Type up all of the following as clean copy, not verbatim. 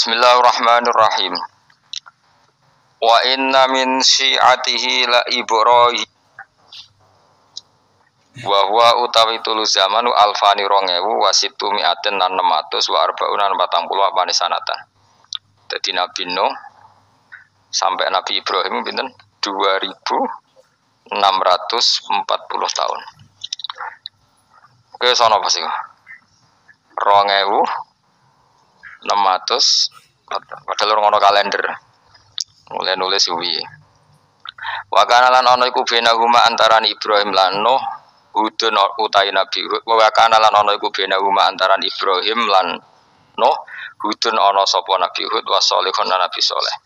Bismillahirrahmanirrahim. Wa inna min syi'atihi la Ibrahim wa huwa utawi tulu zamanu alfani 2000 wa sittu mi'atin lan 600 wa arba'una 40 apane sanatan. Dadi Nabi Nuh sampai Nabi Ibrahim pinten 2640 tahun. Oke, sono apa sih? 2600 padahal ora ngono kalender. Mulai nulis suwi. Wa kana lan ana iku benahuma antarané Ibrahim lan Nuh Hudun utai Nabi Hud. Wa kana lan ana iku benahuma antarané Ibrahim lan Nuh Hudun ana sapa Nabi Hud wa Shalihun lan Nabi Saleh.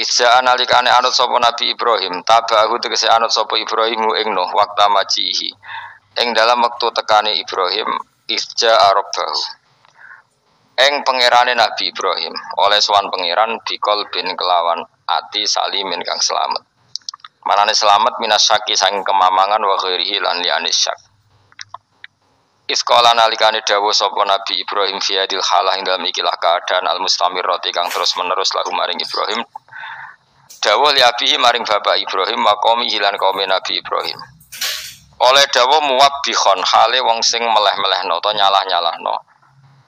Isa analikane anut sapa Nabi Ibrahim tabahu tegese anut sapa Ibrahim ing Nuh waktu majihi. Ing dalam waktu tekane Ibrahim isja arabahu. Eng pangerane Nabi Ibrahim oleh sowan pangeran bikol bin kelawan ati salimin kang selamat. Manane selamat minasyaki saking kemamangan wa ghairihi lan liyane syak. Iskola nalikane dawuh sapa Nabi Ibrahim fi hadil halah ing dalem ikilah keadaan al mustamirrati kang terus menerus lahu maring Ibrahim. Dawuh li abihi maring bapak Ibrahim maqami hilan kaum Nabi Ibrahim. Oleh dawuh muwabbihon hale wong sing meleh-melehno utawa nyalah-nyalahno.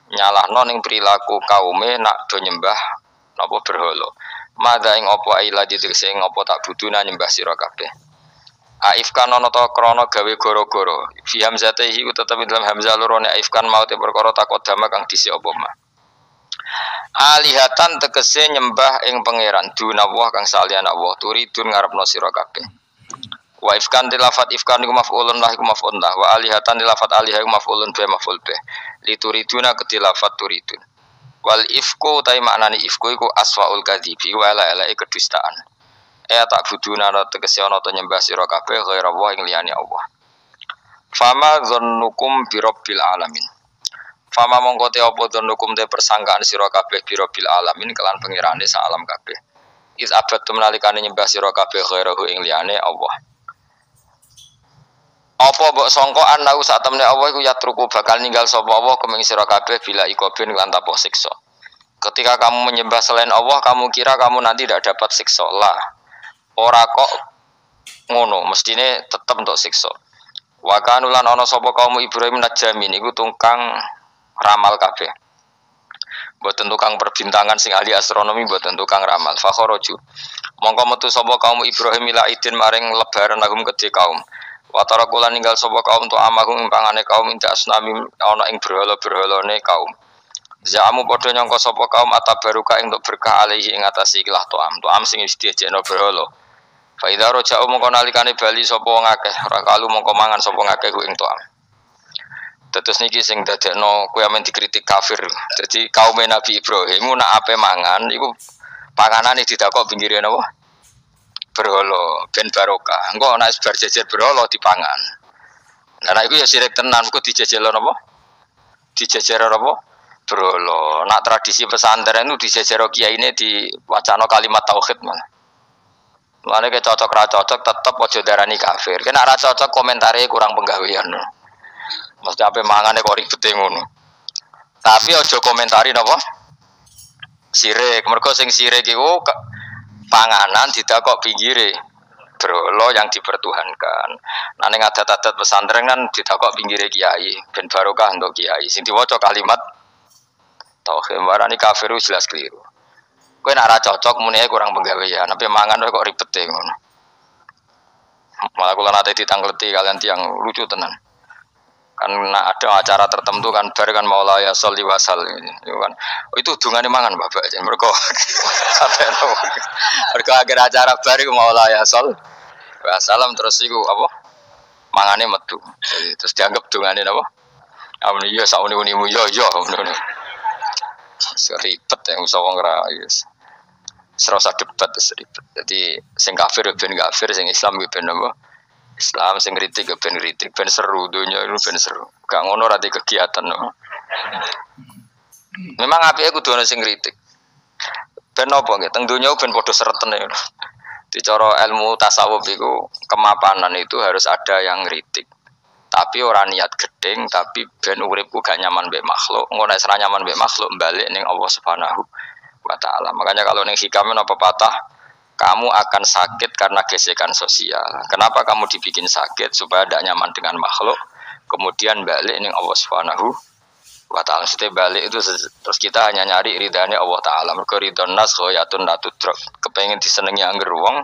Nyalahno ning perilaku kaume nak do nyembah napa berhala. Madha ing apa ila ditersing apa tak buduna nyembah sira kabeh. Aifkan ana ta krana gawe gara-gara. Fi hamzatihi tetep dalam hamzah loro nek aifkan mau te perkara takodama kang dhisik apa mah. Alihatan tegese nyembah ing pangeran dunawah kang saliyane Allah turidun ngarepno sira kabeh. Wa ifkan dilafat ifkan iku maf'ulun lah iku maf'ul lah wa alihatan dilafat alihah iku maf'ulun bi maf'ul bih lituriduna kedilafat turidun wal ifku ta maknane ifku iku aswaul kadzibi wa la kedustaan tak buduna tegese ana ta nyembah sira kabeh ghaira wa ing liyane Allah. Fama dzannukum bi rabbil alamin. Fama mongko te apa dzannukum te persangkaan sira kabeh bi rabbil alamin kelan pengirane sak alam kabeh. Iz abadtum nalikane nyembah sira kabeh ghairahu ing liyane Allah. Apa mbok sangka ana sak temne Allah iku yatruku bakal ninggal sapa Allah kumeng sira kabeh bila ikobin lan tapok siksa. Ketika kamu menyembah selain Allah, kamu kira kamu nanti tidak dapat siksa. Lah. Ora kok ngono, mestine tetep untuk siksa. Wa kanulan ana sapa kaum Ibrahim najamin iku tukang ramal kabeh. Mboten tukang perbintangan sing ahli astronomi, mboten tukang ramal. Fakharaju. Mongko metu sapa kaum Ibrahim ila idin maring lebaran agum kedhe kaum. Watara kula ninggal sapa kaum tu amahum pangane kaum inta asnami ana ing berhala-berhalane kaum. Zaamu padha nyangka sapa kaum atabaruka ing untuk berkah alihi ing atase ikhlas tuam sing wis diejekno berhala. Fa idza raja'u mongko nalikane bali sapa wong akeh ora kalu mongko mangan sapa ngakeh ku ing tuam. Tetes niki sing dadekno kowe amen dikritik kafir. Dadi kaum Nabi Ibrahim nak ape mangan iku panganane didakok pinggire napa? Berhala ben barokah. Engko nek bar jejer berhala dipangan. Lah nek iku ya sirik tenan kok dijejelo napa? Dijejero apa? Berhala. Nak tradisi pesantren itu dijejero kiyaine diwacana kalimat tauhid malah. Mulane ke cocok ra cocok tetep aja darani kafir. Nek ra cocok komentare kurang penggawean. Mesti ape mangane kok ribete ngono. Tapi aja komentari napa? Sirik. Mergo sing sirik iku panganan didakok pinggire berhala yang dipertuhankan. Nah ning adat-adat pesantren kan didakok pinggire kiai ben barokah untuk kiai. Sing diwaca kalimat tauhid warani kafir jelas keliru. Kowe nek ora cocok muni kurang penggawean, tapi mangan kok ribet e ngono. Malah kula nate ditangleti kalian tiang lucu tenan. Kan ada acara tertentu kan bar kan maula ya sholli wasal ini kan itu dungane mangan bapak aja mergo sampai mergo akhir acara bar iku maula ya shol wasalam terus iku apa mangane metu terus dianggap dungane napa amun iya sak uni-unimu yo ngono ribet yang usah wong ra yes serasa debat ribet jadi sing kafir ben kafir sing Islam ben apa Islam sing kritik ben seru dunya itu ben seru. Gak ngono ra di kegiatan no. Memang apike kudu ana sing kritik. Ben apa nggih teng dunya ben padha sretene. Di cara ilmu tasawuf iku kemapanan itu harus ada yang kritik. Tapi orang niat gedeng, tapi ben uripku gak nyaman mbek makhluk. Engko nek ora nyaman mbek makhluk balik ning Allah Subhanahu wa taala. Makanya kalau ning hikam apa patah, kamu akan sakit karena gesekan sosial. Kenapa kamu dibikin sakit? Supaya tidak nyaman dengan makhluk. Kemudian balik ning Allah Subhanahu wa taala. Setelah balik itu terus kita hanya nyari ridhanya Allah taala. Mergo ridhon nas ghayatun la tudrak. Kepengen disenengi angger wong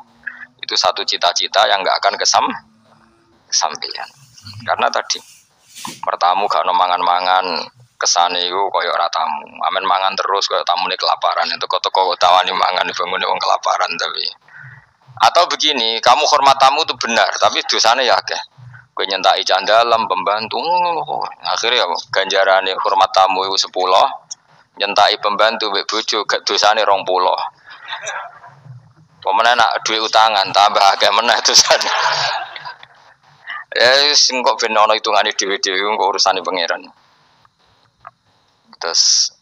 itu satu cita-cita yang enggak akan kesampaian. Karena tadi pertamu gak ono mangan-mangan kesane iku koyo ora tamu. Amen mangan terus koyo tamune kelaparan. Itu teko tawani mangan bangune wong kelaparan tapi. Atau begini, kamu hormat tamu itu benar, tapi dosane ya akeh. Kowe nyentaki candalam pembantu. Akhirnya ya ganjarane hormat tamu iku 10, nyentaki pembantu mbek bojo gak dosane 20. Pemene nak duwe utangan tambah akeh meneh dosane. Sing kok ben ana hitungane dhewe-dhewe kok urusane pangeran. Terus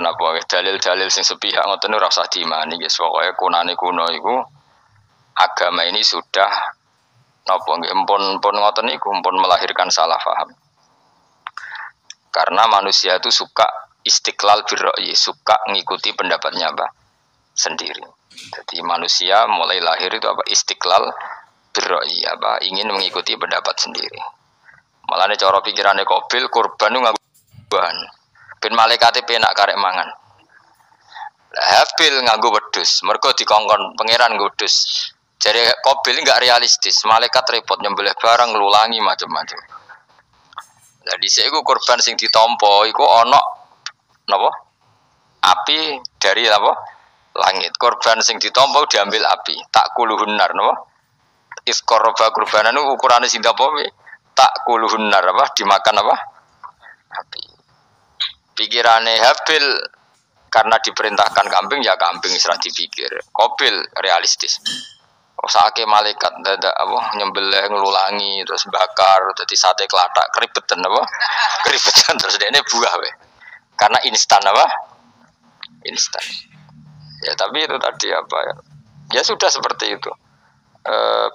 napa dalil-dalil sing sepihak ngoten ora usah diimani guys. Pokoke kunane kuno iku agama ini sudah napa nggih pun ngoten niku pun melahirkan salah paham. Karena manusia itu suka istiqlal birra'yi, suka ngikuti pendapatnya apa sendiri. Jadi manusia mulai lahir itu apa istiqlal birra'yi, apa ingin mengikuti pendapat sendiri. Malane cara pikirane Qabil kurban nganggo bahan. Ben malaikate penak karek mangan. Habil nganggo wedhus, mergo dikongkon pangeran nggo wedhus. Jadi Qabil enggak realistis, malaikat repot nyembelih barang nglulangi macam-macam. Lah dhisik iku kurban sing ditampa iku ana napa? Api dari apa? Langit. Kurban sing ditampa diambil api, tak kuluhunar napa? Iskoroba kurbanan itu ukurannya sing apa? Tak kuluhunar apa? Dimakan apa? Api. Pikirannya Habil karena diperintahkan kambing ya kambing serah dipikir. Qabil realistis. Sakake malaikat dadak apa nyembelih nglulangi terus bakar dadi sate klathak keribetan apa? Keribetan terus dene buah we. Karena instan apa? Instan. Ya tapi itu tadi apa ya? Ya sudah seperti itu.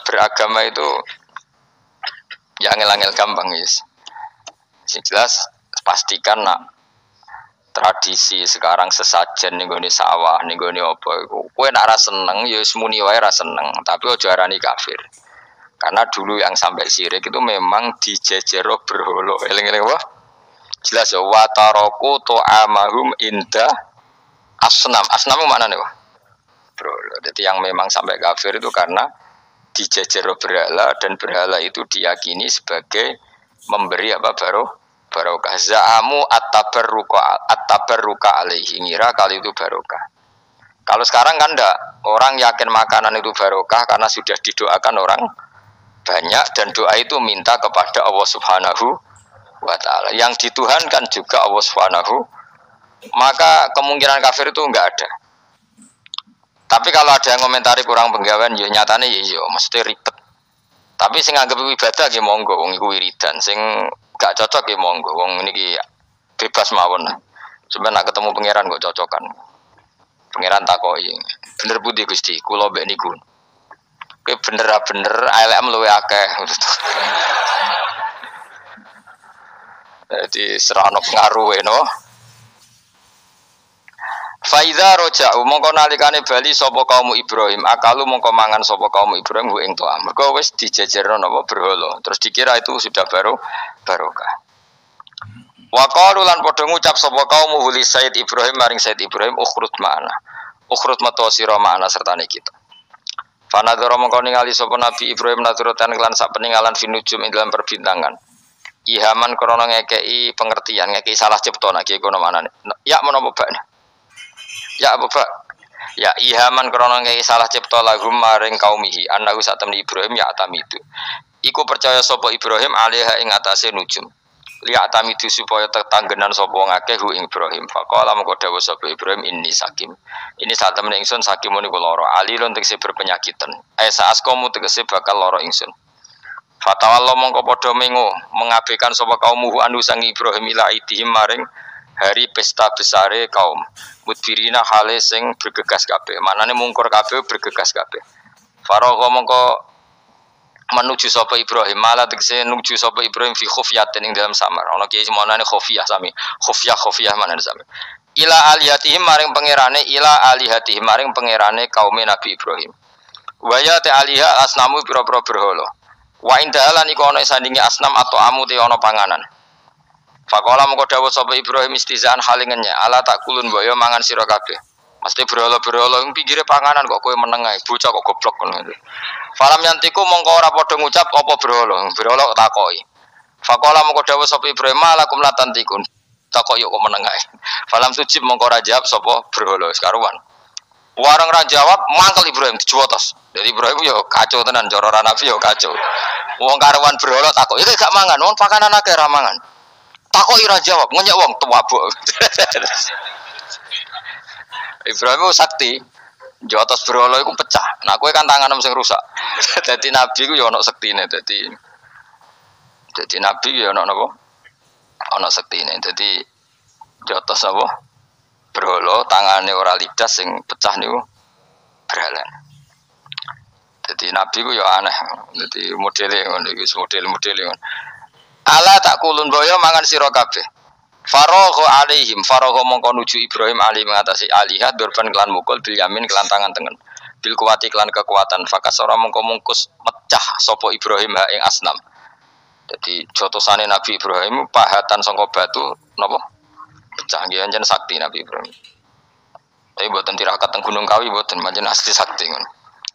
Beragama itu ya angel-angel gampang guys. Sing jelas pastikan nak tradisi sekarang sesajen ning gone sawah ning gone apa iku kowe nek ora seneng ya wis muni wae ora seneng tapi aja arani kafir. Karena dulu yang sampai syirik itu memang dijejero berhala. Eling-eling apa? Jelas ya wa taraku ta'amahum inda asnam. Asnam maknane apa? Berhala. Jadi yang memang sampai kafir itu karena dijejero berhala dan berhala itu diyakini sebagai memberi apa barokah. Za'amu at-tabarruka alaihi, ngira kali itu barokah. Kalau sekarang kan enggak, orang yakin makanan itu barokah karena sudah didoakan orang banyak dan doa itu minta kepada Allah Subhanahu wa taala. Yang dituhankan juga Allah Subhanahu, maka kemungkinan kafir itu enggak ada. Tapi kalau ada yang komentari kurang penggawean, ya nyatane ya mesti ribet. Tapi sing anggap ibadah nggih monggo, wong iku wiridan. Sing gak cocok nggih monggo, wong niki bebas mawon. Sampeyan nak ketemu pangeran kok cocokan. Pangeran takoki, "Bener pundi Gusti? Kula mbek niku." Kowe bener elek luwe akeh. Jadi serana pengaruhe no. Faiza roja'u mongko nalikane bali sapa kaum Ibrahim akalu mongko mangan sapa kaum Ibrahim ing to'am. Mergo wis dijejerno napa berhala. Terus dikira itu sudah barokah. Wa qalu lan padha ngucap sapa kaum huli Said Ibrahim maring Said Ibrahim ukhrut ma'ana. Ukhrut meto sira ma'ana sertane kita. Fanadzara mongko ningali sapa Nabi Ibrahim naturatan lan sak peninggalan finujum ing dalam perbintangan. Ihaman krana ngekeki pengertian, ngekeki salah cipta nek kono manane. Ya menapa bakne? Ya Abu Bak. Ya ihaman krono ngeki salah cipta lagum maring kaumihi annahu satamni Ibrahim ya atamidu. Iku percaya sapa Ibrahim alaiha ing atase nujum. Li atamidu supaya tetanggenan sapa ngakeh hu ing Ibrahim. Faqala mengko dawuh sapa Ibrahim inni sakim. Ini satamne ingsun sakim niku lara. Alilun tegese berpenyakitan. Esa askomu tegese bakal lara ingsun. Fatawallah mongko padha mengo mengabaikan sapa kaumuhu anu sang Ibrahim ila idihim maring hari pesta besare kaum mudbirina hale sing bergegas kabeh. Manane mungkur kabeh bergegas kabeh. Faragha mongko menuju sapa Ibrahim malah tegese nuju sapa Ibrahim fi khufyatin ing dalam samar ana kiai semonane khufiyah sami khufyah mana sami ila alihatihim maring pangerane ila alihatihim maring pangerane kaum Nabi Ibrahim waya te aliha asnamu pira-pira berhala wa indalan iku ana sandinge asnam atau amu te ana panganan faqala mengko dawuh sapa Ibrahim istizaan halingennya ala takulun mbok yo mangan sira kabeh mesti berhala-berhala ing pinggire panganan kok kowe meneng ae bocah kok goblok ngono. Falam yantiku mongko ora padha ngucap apa berhala. Berhala takoki. Faqala mongko dawuh sapa Ibrahim lakum latantikun. Takoki kok meneng ae. Falam sujib mongko ora jawab sapa berhala sekaruan. Warang ra jawab mangkel Ibrahim dijuwotos. Jadi Ibrahim yo kacau tenan cara Nabi yo kacau. Wong karuan berhala takoki iki gak mangan, wong pakanan akeh ra mangan. Takoki ra jawab, ngenyek wong tuwabuk. Ibrahim itu sakti, jotos berhala itu pecah. Nah, kowe kan tangan sing rusak. Dadi nabi ku ya ana sektine. Dadi nabi ya ana napa? Ana sektine. Dadi jotos apa? Berhala tangane ora lidas sing pecah niku berhalan. Dadi nabi ku ya aneh. Dadi modele ngono iki, model-modele ngono. Ala takulun boyo mangan sira kabeh. Faragha alaihim faragha mongko nuju Ibrahim ali mengatasi alihat durban kelan mukul bil yamin kelan tangan tengen bil kuwati kelan kekuatan fakasara mongko mungkus mecah sapa Ibrahim ha ing asnam. Jadi jotosane Nabi Ibrahim pahatan saka batu napa pecah nggih anjen sakti Nabi Ibrahim. Tapi mboten tirakat teng Gunung Kawi mboten pancen asli sakti ngono.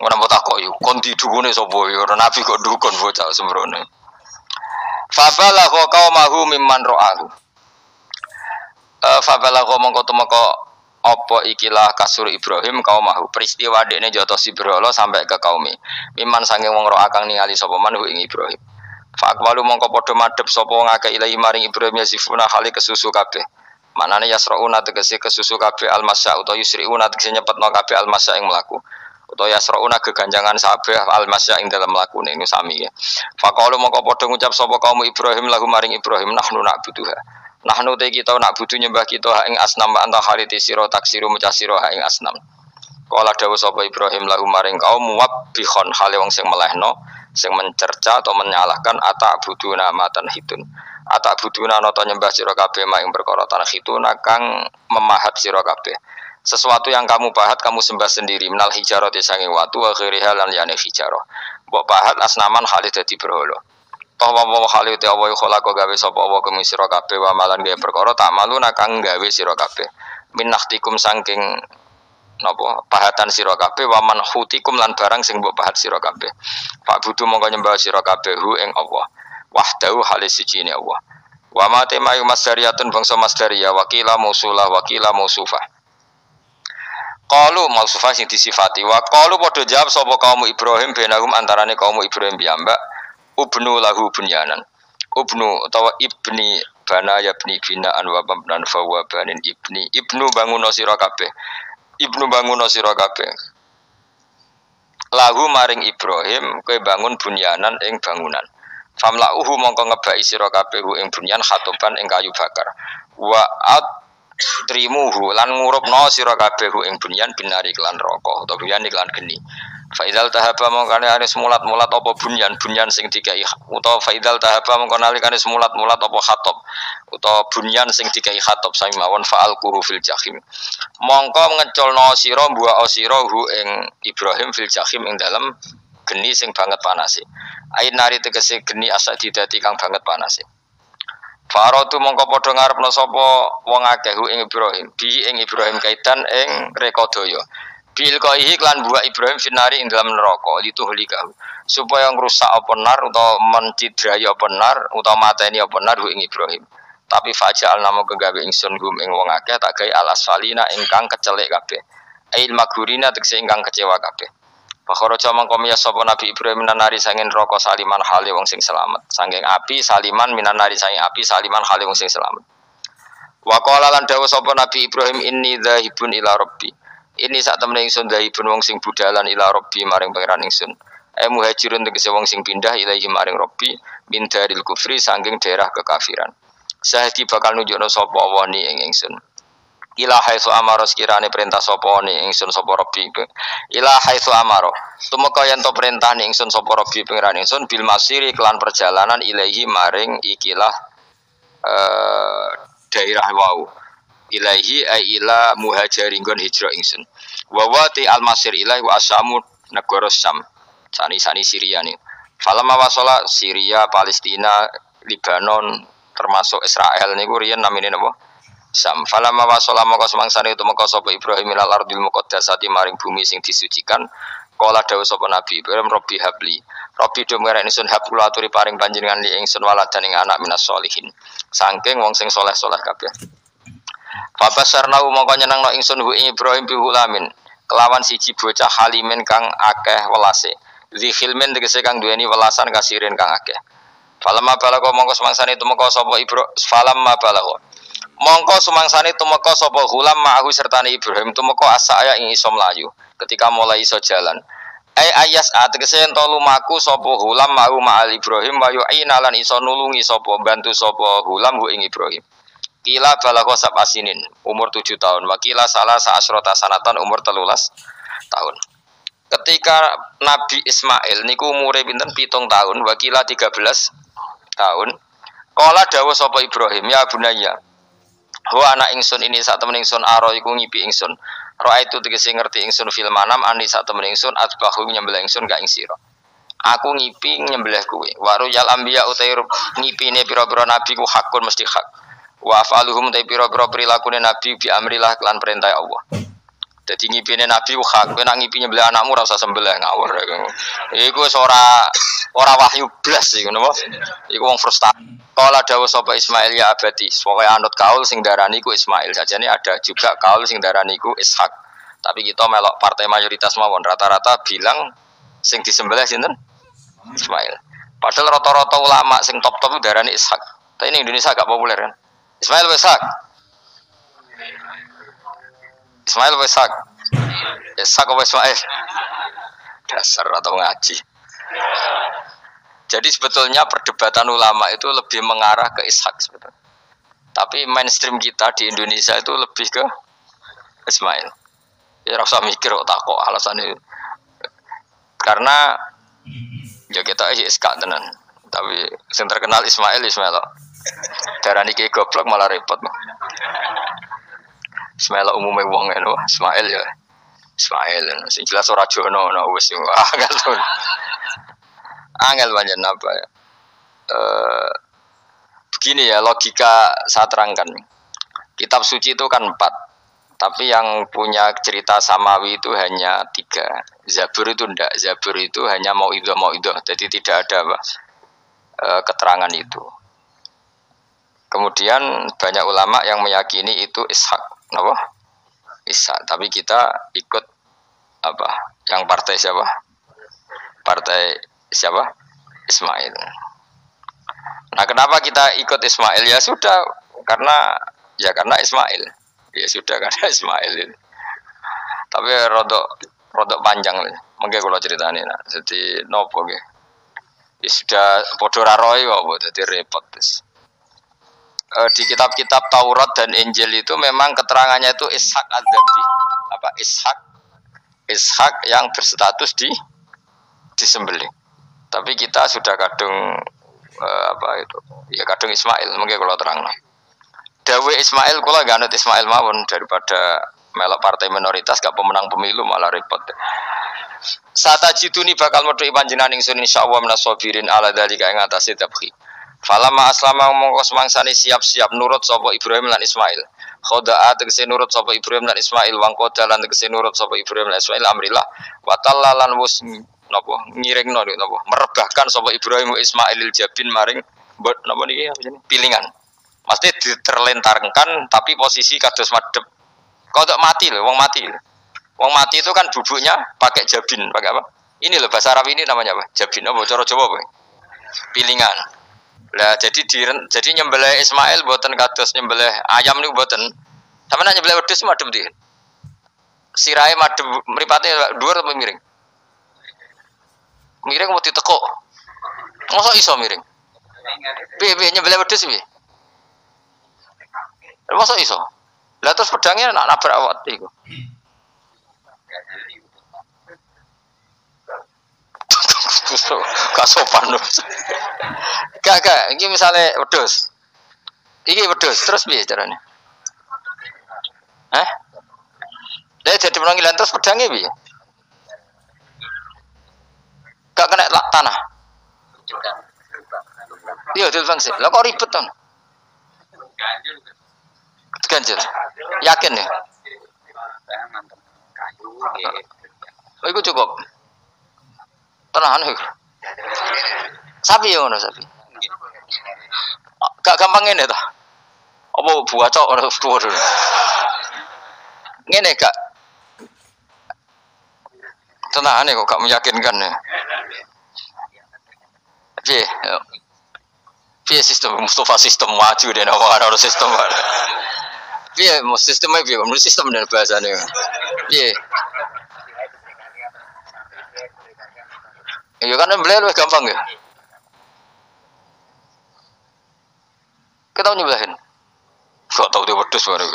Ora mbok takoki kon didukune sapa ya ora Nabi kok dukun bocah sembrono. Fa balagha qaumahu mimman ra'ahu. Fabalagha mongko temeka apa ikilah kasur Ibrahim kaumahu peristiwa dekne jotosi berhala sampai ke kaumi miman sange wong ro akang ningali sapa manhu ing Ibrahim faqwalu mongko padha madhep sapa wong akeh ilahi maring Ibrahim yasifuna hale kesusu kabeh manane yasrauna tegese kesusu kabeh almasya utawa yusriuna tegese nyepetno kabeh almasya ing mlaku utawa yasrauna geganjangan kabeh almasya ing dalem mlakune niku sami ya faqalu mongko padha ngucap sapa kaum Ibrahim lagu maring Ibrahim nahnu na'buduha nahnu te kita nak butuh nyembah kita ing asnam anta khaliti sira taksiru mecah sira ing asnam. Kala dawuh sapa Ibrahim lahu maring kaum muwabbihon hale wong sing melehno, sing mencerca atau menyalahkan atabuduna matan hitun. Atabuduna nata nyembah sira kabeh mak ing perkara tanah hitun kang memahat sira kabeh. Sesuatu yang kamu pahat kamu sembah sendiri minal hijarati sange watu wa ghairiha lan liyane hijarah. Mbok pahat asnaman khalid dadi berhala. Toh wa khalid te Allah kholaqo gawe sapa Allah kemi sira kabeh wa malan gawe perkara tak malu nakang gawe sira kabeh minahtikum saking napa pahatan sira kabeh wa manhutikum lan barang sing mbok pahat sira kabeh Pak Budu mongko nyembah sira kabeh hu ing Allah wahdahu halis sijine Allah wa ma temayu masdariyatun bangsa masdariyah wakila mausulah wakila mausufah qalu mausufah sing disifati wa qalu padha jawab sapa kaum Ibrahim benahum antarane kaum Ibrahim piyambak ubnu lahu bunyanan ubnu utawa ibni bana ya ibni binaan wa babnan fawa banin ibnu banguno sira kabeh ibnu banguno sira kabeh lahu maring Ibrahim kowe bangun bunyanan ing bangunan famlauhu mongko ngebaki sira kabeh ing bunyan khatoban ing kayu bakar wa trimuhu lan ngurupno sira kabeh ing bunyan binari kelan roko utawa bunyan iklan geni faidal tahaba mongkane aris mulat-mulat apa bunyan sing dikai utawa faidal tahaba mongkane aris mulat-mulat apa khatab utawa bunyan sing dikai khatab sami mawon fa'alquhu fil jahim mongko ngeculno sira mbuak sira hu ing Ibrahim fil jahim ing dalem geni sing banget panase ain nari tegese geni asadi dadi kang banget panase Faratu mongko padha ngarepno sapa wong akeh ing Ibrahim bi ing Ibrahim kaitan ing rekodaya bil qaihi lan buah Ibrahim finari ing dalam neraka lituhlikahu supaya ngrusak apa nar utawa mencidrai apa nar utawa mateni apa nar ing Ibrahim tapi fajal namo kegawe ingsun gum ing wong akeh tak gawe alasfalina ingkang kecelek kabeh ail magurina tegese ingkang kecewa kabeh Pakharaja mangko miyas sapa Nabi Ibrahim nanari sanging neraka saliman hale wong sing selamat sanging api saliman minanari sanging api saliman hale wong sing selamat wa qala lan dawuh sapa Nabi Ibrahim inni dzahibun ila rabbi ini sak temene ingsun dhahibun wong sing budalan ila rabbi maring pangeran ingsun muhajirun tegese wong sing pindah ilahi maring rabbi min daril kufri saking daerah kekafiran sahdi bakal nunjukno sapa Allah ni ing ingsun Ila haitsu amara sekirane perintah sapa ni ingsun sapa Rabbi. Ila haitsu amara. Tumeka yen to perintah ni ingsun sapa Rabbi pengiran ingsun bil masiri kelan perjalanan ilahi maring ikilah daerah wau. Ilahi ai ila muhajirin gon hijrah ingsun. Wa wati al masir ilahi wa asamu negara Syam. Sani Syria ni. Falamma wasala Syria, Palestina, Libanon termasuk Israel niku riyen namine napa? Sam falamma wasala maka semangsane utawa maka sapa Ibrahim ilal ardil muqaddasati maring bumi sing disucikan kala dawuh sapa Nabi Ibrahim Rabbi habli Rabbi do ngerek ingsun habula aturi paring panjenengan li ingsun waladan ing anak minas solihin saking wong sing saleh-saleh kabeh Fabasarna mongko nyenengno ingsun hu Ibrahim bi hulamin kelawan siji bocah halimin kang akeh welase zi khilmin tegese kang duweni welasan kasirin kang akeh falamma balaga mongko semangsane tumeka sapa Ibrahim falamma balaga mongko sumangsane tumeka sapa hulam ma'ahu sertane Ibrahim tumeka asaya ing iso mlayu ketika mulai iso jalan ayas ategese ento lumaku sapa hulam ma'ahu ma'al Ibrahim wa yu'ina lan iso nulungi sapa bantu sapa hulam hu ing Ibrahim kila balagha sabasinin umur 7 tahun wakila salah sa'asrota sanatan umur 13 tahun ketika Nabi Ismail niku umure pinten 7 tahun wakila 13 tahun kala dawuh sapa Ibrahim ya bunayya wa anak ingsun ini sak temen ingsun aro iku ngipi ingsun. Roa itu tegese ngerti ingsun fil manam ani sak temen ingsun atbahu nyembelih ingsun ka ing sira. Aku ngipi nyembelih kowe. Waru yal anbiya utai ngipine pira-pira nabi ku hakun mesti hak. Wa faluhum utai pira-pira prilakune nabi bi amrillah lan perintah Allah. Dadi ngipine nabi ku hak. Kowe nak ngipi nyembelih anakmu ora usah sembelih ngawur. Iku wis ora wahyu blas iku napa? Iku wong frustasi. Kala dawuh sapa Ismail ya abadi, pokoke anut kaul sing darani iku Ismail. Sajane ada juga kaul sing darani iku Ishak. Tapi kita melok partai mayoritas mawon rata-rata bilang sing disembelih sinten? Ismail. Padahal rata-rata ulama sing top-top itu darani Ishak. Tapi ini Indonesia gak populer kan? Ismail Ishak. Ismail Ishak. Ishak apa Ismail? Dasar atau ngaji. Jadi sebetulnya perdebatan ulama itu lebih mengarah ke Ishak sebetulnya. Tapi mainstream kita di Indonesia itu lebih ke Ismail. Ya rasa mikir tak kok alasannya. Karena ya kita Ishak tenan. Tapi yang terkenal Ismail. Darah niki goblok malah repot. Ismail umumnya wong ya, Ismail ya. Ismail, sing jelas ora jono wis angel. Angel banyak apa ya? Begini ya logika saya terangkan. Kitab suci itu kan 4, tapi yang punya cerita samawi itu hanya 3. Zabur itu ndak. Zabur itu hanya mauidhah. Jadi tidak ada keterangan itu. Kemudian banyak ulama yang meyakini itu Ishak, napa? Ishak. Tapi kita ikut apa? Yang partai siapa? Partai siapa? Ismail. Nah, kenapa kita ikut Ismail? Ya sudah, karena Ismail. Ya sudah karena Ismail. Tapi rodok panjang nih. Mengke kula critane. Nah, jadi nopo nggih. Ya sudah padha ra roe kok, dadi repot wis. Di kitab-kitab Taurat dan Injil itu memang keterangannya itu Ishak ad-Dabi. Apa Ishak yang berstatus disembelih. Tapi kita sudah kadung kadung Ismail mungkin kalau terang. Dawe Ismail kula gak anut Ismail mawon daripada melok partai minoritas gak pemenang pemilu malah repot. Satajiduni bakal metu panjenengan ingsun insyaallah menasabirin ala dzalika ing atase tabkhi. Falamma aslama mongko semangsane siap-siap nurut sapa Ibrahim lan Ismail. Khoda'a tegese nurut sapa Ibrahim lan Ismail wangko dalan tegese nurut sapa Ibrahim lan Ismail amrillah wa tallalan wus napa ngiringno napa merebahkan sapa Ibrahim Ismailil jabin maring napa niki pilingan. Mesti diterlentarkan tapi posisi kados madhep. Kodok mati lho, wong mati. Wong mati itu kan bubuknya pakai jabin, pakai apa? Ini loh bahasa Arab ini namanya apa? Jabin apa cara Jawa apa? Pilingan. Lah jadi nyembelih Ismail mboten kados nyembelih ayam niku mboten. Sampeyan nyembelih wedhus madhep ndi? Sirahe madhep mripate dhuwur apa miring? Miring mau ditekuk. Masa iso miring? Piye nyembelih wedhus piye? Masa iso? Lah terus pedangnya nak nabrak awak iku. Gak sopan lho. Gak, iki misale wedhus. Iki wedhus, terus piye carane? Hah? Lah jadi penanggilan terus pedangnya piye? Gak kena tanah. Iya, dilbang sih. Lah kok ribet ton? Ganjil. Yakin ya? Oh, itu cukup. Tenahan iku. Sapi ya ngono sapi. Gak gampang ngene ta. Apa buah cok ora tuwa dulu. Ngene gak. Tenahan kok gak meyakinkan ya. Piye? Piye sistem Mustafa sistem maju deh nama ada sistem. Piye sistemnya piye? Menurut sistem dan bahasanya. Piye? Iya kan beli lebih gampang ya. Kita tahu nyebelahin. Gak tahu dia wedhus baru.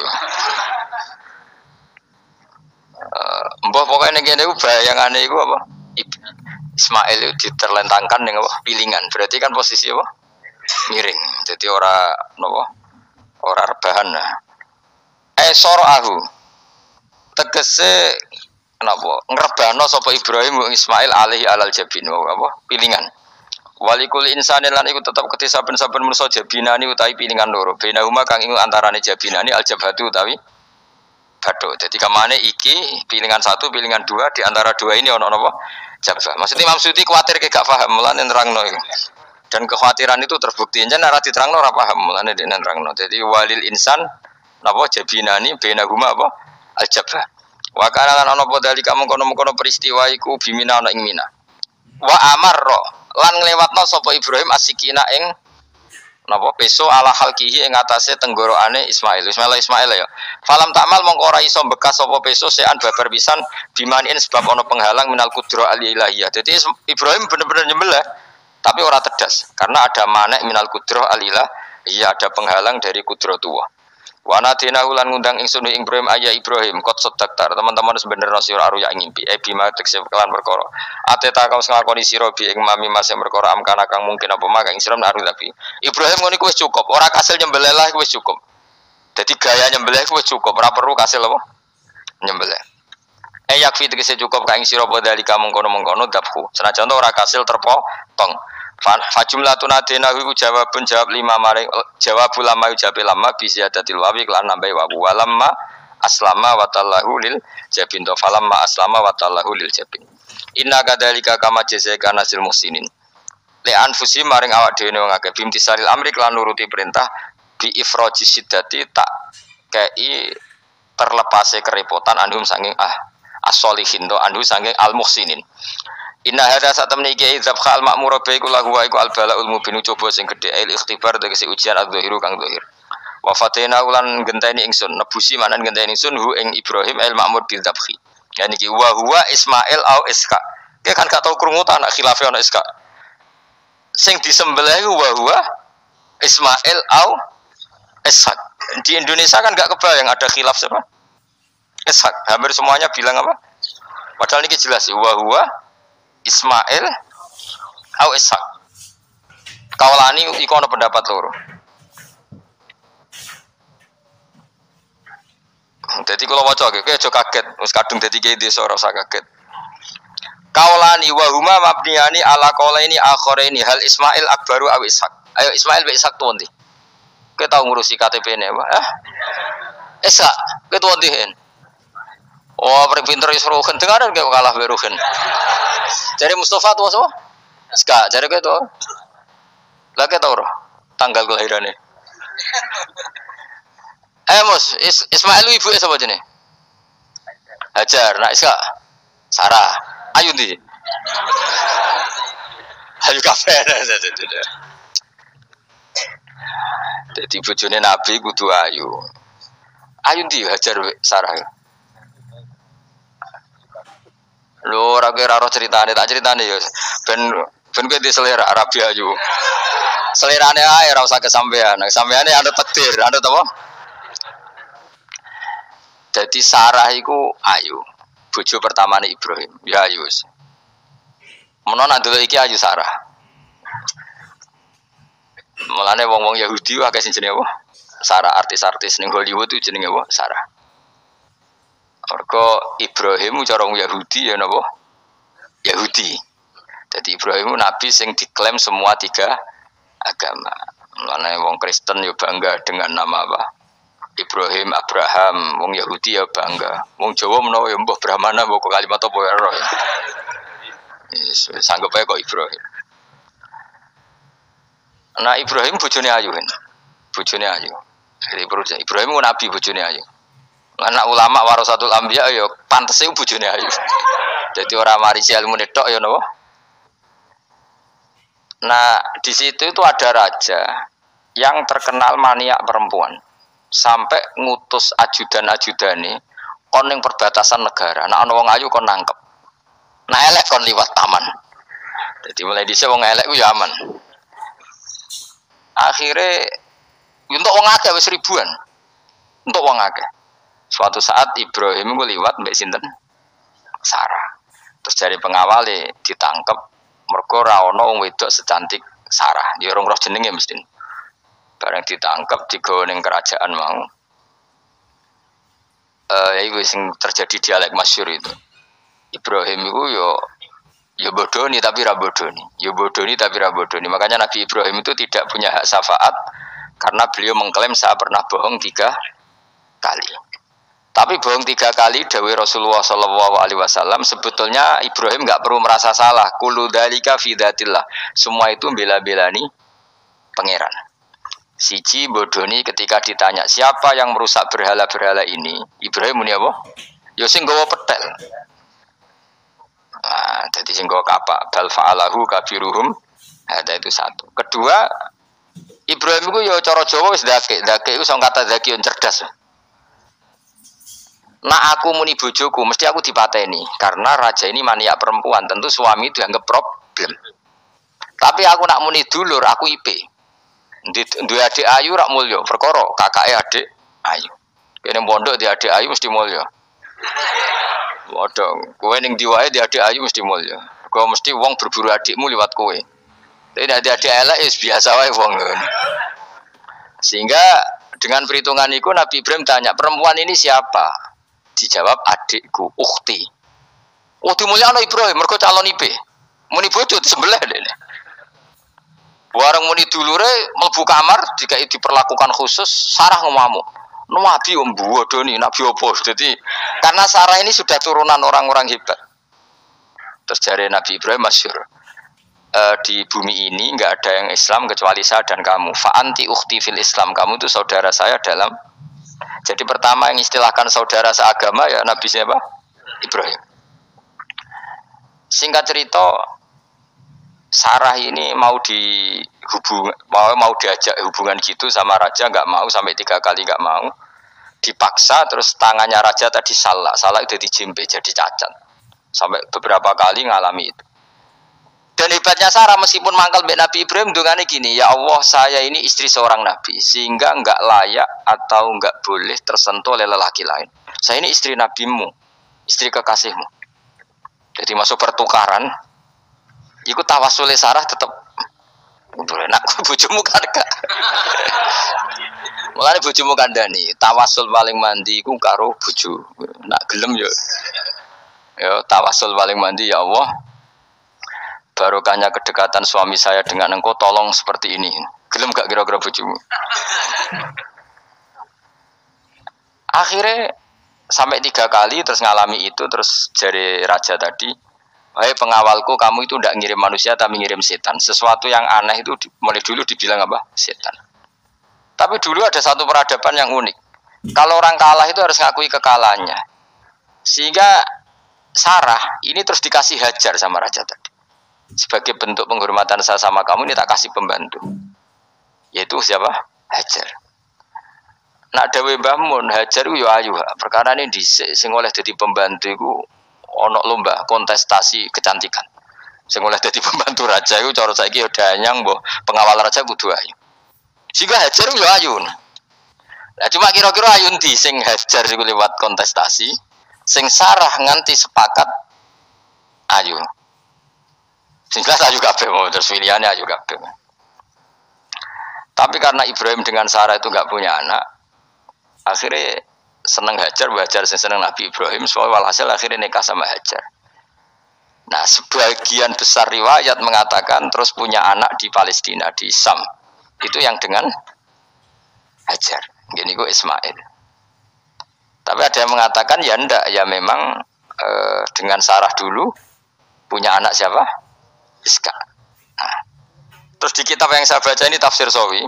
Mbah pokoknya ngene iku bayangane iku apa? Ismail itu diterlentangkan dengan apa? Pilingan. Berarti kan posisi apa? Miring. Jadi ora napa? Ora rebahan nah. Soro'ahu. Tegese kenapa? Ngrebano sapa Ibrahim Ismail alaihi alal jabin apa? Pilingan. Walikul insani lan iku tetep kedhe saben-saben manusa jabinani utawi pilingan loro. Bainahuma kang iku antarane jabinani aljabhatu utawi bathuk. Jadi kamane iki pilingan 1, pilingan 2 di antara dua ini ono napa? Jabah. Maksudnya Imam Suyuti kuwatir gak paham mulane nerangno iku. Dan kekhawatiran itu terbukti. Jan ora diterangno ora paham mulane dene nerangno. Jadi walil insan napa jabinani bainahuma apa? Aljabah. Wa kana lan ana apa dali kamu kono-kono peristiwa iku bimina ana ing Mina. Wa amarra lan nglewatno sapa Ibrahim asikina ing napa peso ala halkihi ing atase tenggorokane Ismail ya. Falam takmal mongko ora iso bekas sapa peso sean babar pisan bimanin sebab ana penghalang minal qudra alilahiyah. Jadi Ibrahim bener-bener nyembelih tapi ora tedas karena ada manek minal qudra alilahiyah, ada penghalang dari qudratullah. Wa nadina ulan ngundang ingsun ing Ibrahim ayya Ibrahim kot sedaktar teman-teman sebenarnya sira aruya ngimpi bima tekse kelan perkara ateta kau nglakoni sira bi ing mami mas perkara amkana kang mungkin apa mak ing sira naru tapi Ibrahim ngono iku wis cukup ora kasil nyembelih lah wis cukup. Dadi gaya nyembelih wis cukup ora perlu kasil apa nyembelih. Yakfi tegese cukup ka ing sira padha kamu mengkono dabhu senajan ora kasil terpotong. Fajumlah tunadena iku jawab 5 maring jawab ulama jawab lama bisa datil wawi kelan nambahi wawu walamma aslama wa tallahu lil jabin to falamma aslama wa tallahu lil jabin inna kadzalika kama jazaika nasil musinin li anfusi maring awak dhewe wong akeh bimtisalil amri kelan nuruti perintah bi ifraji siddati tak kei terlepase kerepotan anhum sanging as-solihin to anhu sanging al-muhsinin. Inna hadza satamni iki zabkhal ma'mur ba iku lahu wa iku al-balaul mubin coba sing gedhe il ikhtibar tegese ujian adzahiru kang zahir. Wa fatena ulan genteni ingsun nebusi manan genteni ingsun hu ing Ibrahim al ma'mur bil dzabhi. Yani iki wa huwa Ismail au Iska. Ki kan gak tau krungu ta anak khilafe ana Iska. Sing disembelih wa huwa Ismail au Ishak. Di Indonesia kan gak kebayang ada khilaf siapa? Ishak. Hampir semuanya bilang apa? Padahal ini jelas wa huwa Ismail au Ishak. Kaulani iku ana pendapat loro. Dadi kula waca iki aja kaget, wis kadung dadi kiye desa ora usah kaget. Kaulani wa huma mabniyani ala qaulaini akharaini hal Ismail akbaru au Ishak. Ayo Ismail be Ishak tuh ndi? Kowe tau ngurusi KTP-ne, Pak? Ishak, kowe tuh ndi hen? Oh, paling pinter wis Ruhin dengaran kok kalah be Ruhin. Jare Mustafa tuh apa? Ska, jare kowe tuh. Lah kowe tau ora tanggal kelahirane? Mus, Ismail ibu sapa jenenge? Hajar, nak Iska. Sarah. Ayu ndi? Ayu kafe. Dadi bojone Nabi kudu ayu. Ayu ndi Hajar Sarah. Lho ora kira ceritane tak ceritane ya. Ben kowe di selera Arabi ayu. Selerane ae ora usah kesampean. Sampeane anut takdir, anut apa? Jadi Sarah iku ayu. Bojo pertamane Ibrahim. Ya ayu. Menawa nak delok iki ayu Sarah. Mulane wong-wong Yahudi akeh sing jenenge apa? Sarah, artis-artis ning Hollywood itu jenenge apa? Sarah. Mergo Ibrahim cara wong Yahudi ya napa? Yahudi. Jadi Ibrahim nabi sing diklaim semua tiga agama. Mulane wong Kristen yo bangga dengan nama apa? Ibrahim, Abraham, wong Yahudi ya bangga. Wong Jawa menawa ya mbah Brahmana mbah kalimat apa ya roh. Yes, sanggup ae kok Ibrahim. Nah Ibrahim bojone ayu kan. Bojone ayu. Jadi Ibrahim ku nabi bojone ayu. Anak ulama warasatul anbiya ya pantese bojone ayu. Jadi ora marisi ilmu tok ya napa. Nah, di situ itu ada raja yang terkenal maniak perempuan. Sampai ngutus ajudan-ajudane kon ning perbatasan negara. Nah ana wong ayu kon nangkep. Nah elek kon liwat taman. Jadi mulai dhisik wong elek ku ya aman. Akhire untuk wong akeh wis ribuan. Untuk wong akeh. Suatu saat Ibrahim ku liwat mbek sinten? Sarah. Terus dari pengawale ditangkep mergo ora ana wong wedok secantik Sarah. Ya rong roh jenenge mesti. Barang ditangkap digawa ning kerajaan mau. Iku sing terjadi dialek masyhur itu. Ibrahim itu yo bodoni tapi ra bodoni. Yo bodoni tapi ra bodoni. Makanya Nabi Ibrahim itu tidak punya hak syafaat karena beliau mengklaim saya pernah bohong 3 kali. Tapi bohong 3 kali dawuh Rasulullah sallallahu alaihi wasallam sebetulnya Ibrahim enggak perlu merasa salah. Kullu dzalika fi dzatillah. Semua itu bela-belani pangeran. Siji bodoni ketika ditanya siapa yang merusak berhala-berhala ini, Ibrahim muni apa? Ya sing nggawa petel. Nah, jadi sing nggawa kapak bal fa'alahu kabiruhum. Ada itu satu. Kedua, Ibrahim itu ya cara Jawa wis ndake itu sing kata zakiun cerdas. Nah aku muni bojoku mesti aku dipateni karena raja ini maniak perempuan, tentu suami dianggap problem. Tapi aku nak muni dulur aku IP. Duwe adik ayu rak mulya, perkara kakake adik ayu. Kene pondok di adik ayu mesti mulya. Waduh, kowe ning ndi wae di adik ayu mesti mulya. Kowe mesti wong berburu adikmu liwat kowe. Tapi nek adik elek wis biasa wae wong. Sehingga dengan perhitungan itu Nabi Ibrahim tanya, perempuan ini siapa? Dijawab adikku, ukhti. Oh dimulyakno Ibrahim, mergo calon IP. Muni bojo disembelih dene. Warang muni dulure mlebu kamar dikai diperlakukan khusus Sarah ngamuk. Nabi mbodoni nabi opo. Jadi karena Sarah ini sudah turunan orang-orang hebat. Terus jare Nabi Ibrahim masyhur. Di bumi ini enggak ada yang Islam kecuali saya dan kamu. Fa anti ukhti fil Islam. Kamu itu saudara saya dalam. Jadi pertama yang istilahkan saudara seagama ya Nabi siapa? Ibrahim. Singkat cerita Sarah ini mau diajak hubungan gitu sama raja nggak mau sampai 3 kali nggak mau dipaksa terus tangannya raja tadi salah itu dijimpe jadi cacat sampai beberapa kali ngalami itu dan hebatnya Sarah meskipun mangkal mbek Nabi Ibrahim dungane gini ya Allah saya ini istri seorang nabi sehingga nggak layak atau nggak boleh tersentuh oleh lelaki lain saya ini istri nabimu istri kekasihmu jadi masuk pertukaran ikut tawassul Sarah tetap enak bojomu kan gak. Mulane bojomu kandhani, tawassul paling mandi iku karo bojo. Nak gelem yo. Yo tawassul paling mandi ya Allah. Barokahnya kedekatan suami saya dengan engkau tolong seperti ini. Gelem gak kira-kira bojomu? Akhirnya sampai 3 kali terus ngalami itu terus jari raja tadi wahai pengawalku, kamu itu tidak ngirim manusia tapi ngirim setan. Sesuatu yang aneh itu mulai dulu dibilang apa? Setan. Tapi dulu ada satu peradaban yang unik. Kalau orang kalah itu harus ngakui kekalahannya. Sehingga Sarah ini terus dikasih hajar sama raja tadi. Sebagai bentuk penghormatan saya sama kamu ini tak kasih pembantu. Yaitu siapa? Hajar. Nak dawe Mbah Mun, Hajar yo ayu. Perkara ini dhisik sing oleh dadi pembantu iku ono lomba kontestasi kecantikan. Sing oleh dadi pembantu raja iku cara saiki yo danyang mbok pengawal raja kudu ayu. Sehingga Hajar yo ayu. Nah, cuma kira-kira ayun di sing Hajar iku lewat kontestasi, sing Sarah nganti sepakat ayu. Sing jelas ayu kabeh terus pilihannya ayu kabeh. Tapi karena Ibrahim dengan Sarah itu nggak punya anak, akhirnya seneng Hajar sing seneng Nabi Ibrahim, soal walhasil akhirnya nikah sama Hajar. Nah, sebagian besar riwayat mengatakan terus punya anak di Palestina, di Sam. Itu yang dengan Hajar. Gini gue Ismail. Tapi ada yang mengatakan ya ndak, ya memang dengan Sarah dulu punya anak siapa? Iska. Nah, terus di kitab yang saya baca ini tafsir Sawi.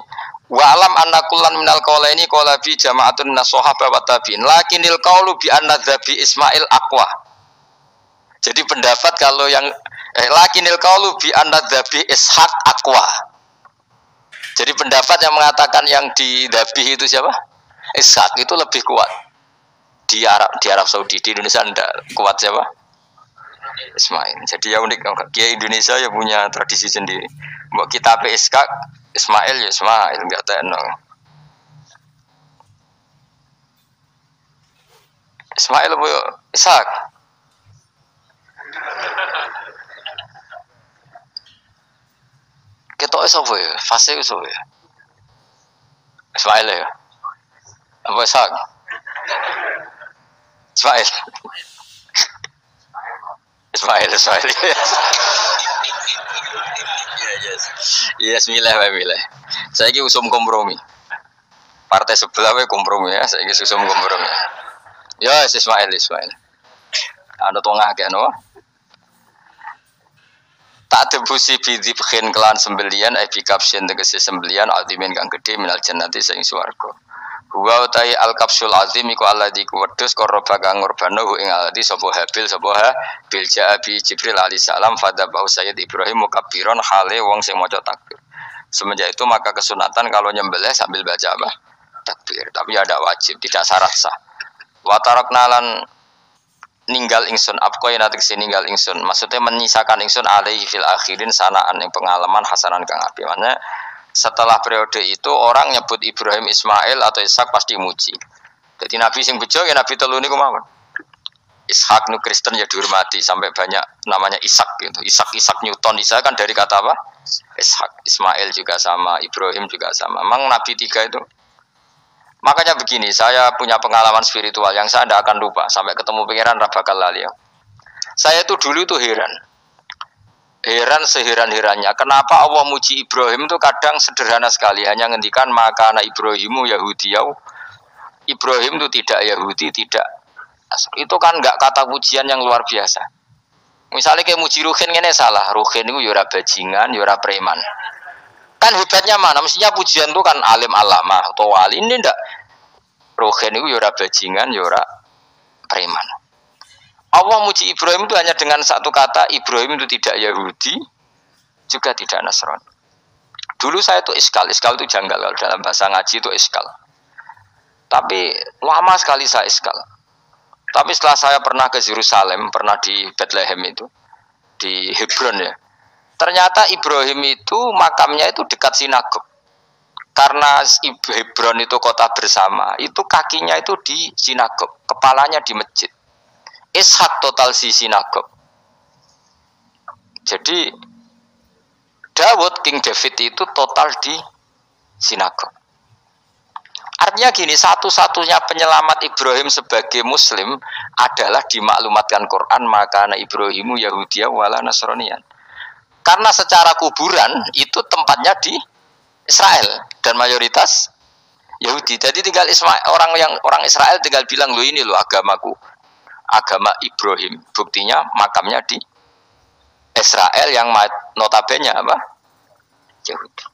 Wa alam anna kullan minal qaulaini qala bi jama'atun minas sahabah wa tabi'in. Lakinil qaulu bi anna dzabi Ismail aqwa. Jadi pendapat kalau yang lakinil qaulu bi anna dzabi Ishaq aqwa. Jadi pendapat yang mengatakan yang di dzabi itu siapa? Ishaq itu lebih kuat. Di Arab Saudi, di Indonesia enggak kuat siapa? Ismail. Jadi ya unik, Kiai Indonesia ya punya tradisi sendiri. Mbok kita Ishaq, Ismail ya Ismail, enggak tahu. Ismail apa Ishaq? Ketok sapa ya? Fase sapa ya? Ismail ya. Apa Ishaq? Ismail. Ismail. Yes, milih. Saya ini usum kompromi. Partai sebelah we kompromi ya, saya ini usum kompromi. Ya, Ismail. Ada tengah kan, no? Tak tebusi bidibkhin kelan sembelian bikapsin tegesi sembelian altimin kang gede minal jannati sing swarga. Wa utai al kapsul azim iku alladzi kuwedhus qarraba kang ngorbanohu ing alladzi sapa habil bil jaabi Jibril alaihi salam fadabau sayyid Ibrahim mukabbiron hale wong sing maca takbir. Semenjak itu maka kesunatan kalau nyembelih sambil baca apa? Takbir. Tapi ada wajib, tidak syarat sah. Wa tarakna lan ninggal ingsun apko yen atik ninggal ingsun maksudnya menyisakan ingsun alaihi fil akhirin sanaan yang pengalaman hasanan kang apik. Maknanya setelah periode itu orang nyebut Ibrahim Ismail atau Ishak pasti muji. Jadi Nabi sing bejo ya Nabi telu niku mawon. Ishak nu Kristen ya dihormati sampai banyak namanya Ishak gitu. Ishak Newton Ishak kan dari kata apa? Ishak. Ismail juga sama, Ibrahim juga sama. Memang Nabi tiga itu. Makanya begini, saya punya pengalaman spiritual yang saya tidak akan lupa sampai ketemu pangeran Rabakal lali. Saya itu dulu itu heran seheran-herannya. Kenapa Allah muji Ibrahim itu kadang sederhana sekali, hanya ngendikan maka anak Ibrahimu Yahudiyau. Ibrahim itu tidak Yahudi, tidak. Itu kan enggak kata pujian yang luar biasa. Misalnya kayak muji Ruhin ini salah, Ruhin itu yura bajingan, yura preman. Kan hebatnya mana? Mestinya pujian itu kan alim alama atau wali. Ini ndak. Ruhin itu yura bajingan, yura preman. Allah muji Ibrahim itu hanya dengan satu kata, Ibrahim itu tidak Yahudi, juga tidak Nasrani. Dulu saya itu iskal itu janggal, dalam bahasa ngaji itu iskal. Tapi lama sekali saya iskal. Tapi setelah saya pernah ke Yerusalem, pernah di Bethlehem itu, di Hebron ya. Ternyata Ibrahim itu makamnya itu dekat sinagog. Karena Hebron itu kota bersama, itu kakinya itu di sinagog, kepalanya di masjid. Ishak total si sinagog. Jadi King David itu total di sinagog. Artinya gini, satu-satunya penyelamat Ibrahim sebagai Muslim adalah dimaklumatkan Quran maka anak Ibrahimu Yahudiyah wala Nasraniyan. Karena secara kuburan itu tempatnya di Israel dan mayoritas Yahudi. Jadi tinggal orang Israel tinggal bilang lo ini lo agamaku, agama Ibrahim. Buktinya makamnya di Israel yang notabene apa? Yahudi.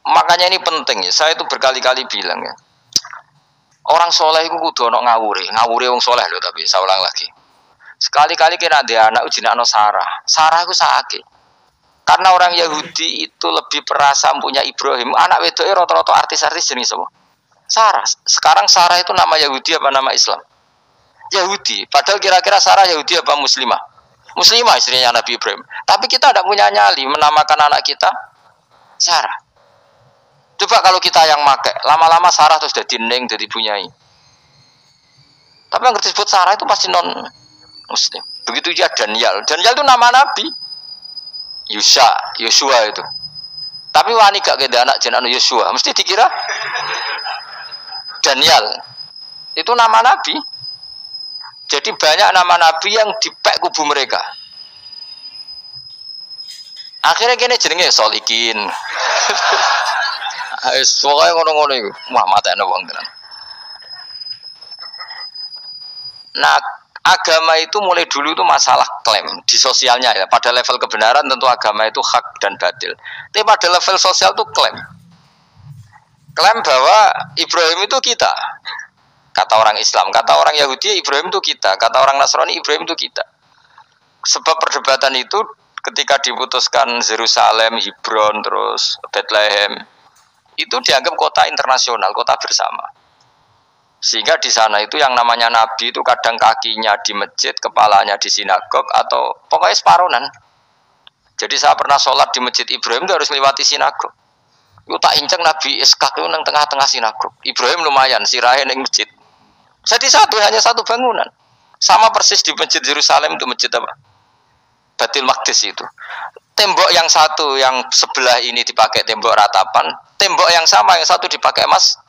Makanya ini penting ya. Saya itu berkali-kali bilang ya. Orang soleh itu kudu ono ngawure wong soleh loh, tapi saya ulang lagi. Sekali-kali kena dia anak ujinakno Sarah. Sarah itu sakit. Karena orang Yahudi itu lebih perasa punya Ibrahim. Anak wedoknya rata-rata artis-artis jenis semua. Sarah. Sekarang Sarah itu nama Yahudi apa nama Islam? Yahudi. Padahal kira-kira Sarah Yahudi apa Muslimah? Muslimah istrinya Nabi Ibrahim. Tapi kita tidak punya nyali menamakan anak kita Sarah. Coba kalau kita yang make, lama-lama Sarah terus jadi Neng, jadi Bunyai. Tapi yang disebut Sarah itu pasti non Muslim. Begitu juga Daniel. Daniel itu nama Nabi. Yosua itu. Tapi wani gak keda anak jeneng Yosua, mesti dikira Daniel. Itu nama Nabi. Jadi banyak nama Nabi yang dipek kubu mereka. Akhirnya kene jenenge Solikin. Soalnya ngono-ngono itu, wah matanya wong tenan. Nah, agama itu mulai dulu itu masalah klaim di sosialnya ya. Pada level kebenaran tentu agama itu hak dan batil. Tapi pada level sosial itu klaim bahwa Ibrahim itu kita. Kata orang Islam, kata orang Yahudi Ibrahim itu kita, kata orang Nasrani Ibrahim itu kita. Sebab perdebatan itu ketika diputuskan Yerusalem, Hebron, terus Bethlehem, itu dianggap kota internasional, kota bersama. Sehingga di sana itu yang namanya Nabi itu kadang kakinya di masjid, kepalanya di sinagog, atau pokoknya separonan. Jadi saya pernah sholat di masjid Ibrahim itu harus melewati sinagog. Itu tak inceng Nabi Iskak itu nang tengah-tengah sinagog. Ibrahim lumayan, sirahe ning masjid. Jadi hanya satu bangunan. Sama persis di masjid Yerusalem itu masjid apa? Baitul Maqdis itu. Tembok yang satu yang sebelah ini dipakai tembok ratapan, tembok yang sama yang satu dipakai emas.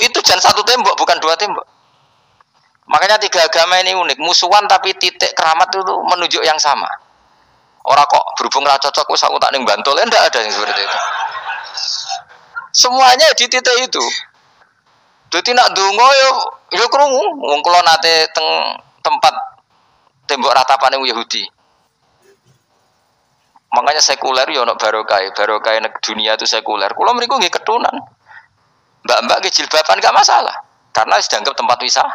Itu jangan satu tembok, bukan dua tembok. Makanya tiga agama ini unik, musuhan tapi titik keramat itu menunjuk yang sama. Orang kok berhubung ra cocok wis aku tak ning Bantul, enggak ada yang seperti itu. Semuanya di titik itu. Dadi nak ndonga yo krungu wong kula nate teng tempat tembok ratapane Yahudi. Makanya sekuler ya ono barokah dunia itu sekuler. Kula mriku nggih ketunan. Mbak-mbak ke jilbaban gak masalah karena dianggap tempat wisata.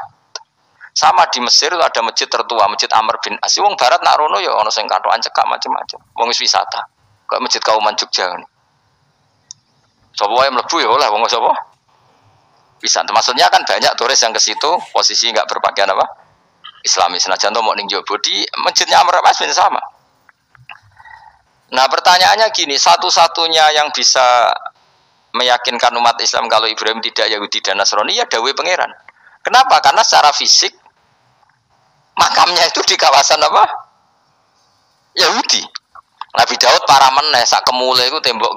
Sama di Mesir itu ada masjid tertua, Masjid Amr bin As. Wong barat nak rono ya ono sing katokan cekak macam-macam. Wong wis wisata. Kayak Masjid Kauman Jogja. Sapa wae mlebu ya oleh wong sapa? Wisata. Maksudnya kan banyak turis yang ke situ posisi enggak berpakaian apa? Islami. Senajan to mau ning Jowo di masjidnya Amr bin As sama. Nah pertanyaannya gini, satu-satunya yang bisa meyakinkan umat Islam kalau Ibrahim tidak Yahudi dan Nasrani ya dawuh pangeran. Kenapa? Karena secara fisik makamnya itu di kawasan apa? Yahudi. Nabi Daud para meneh sak kemule itu tembok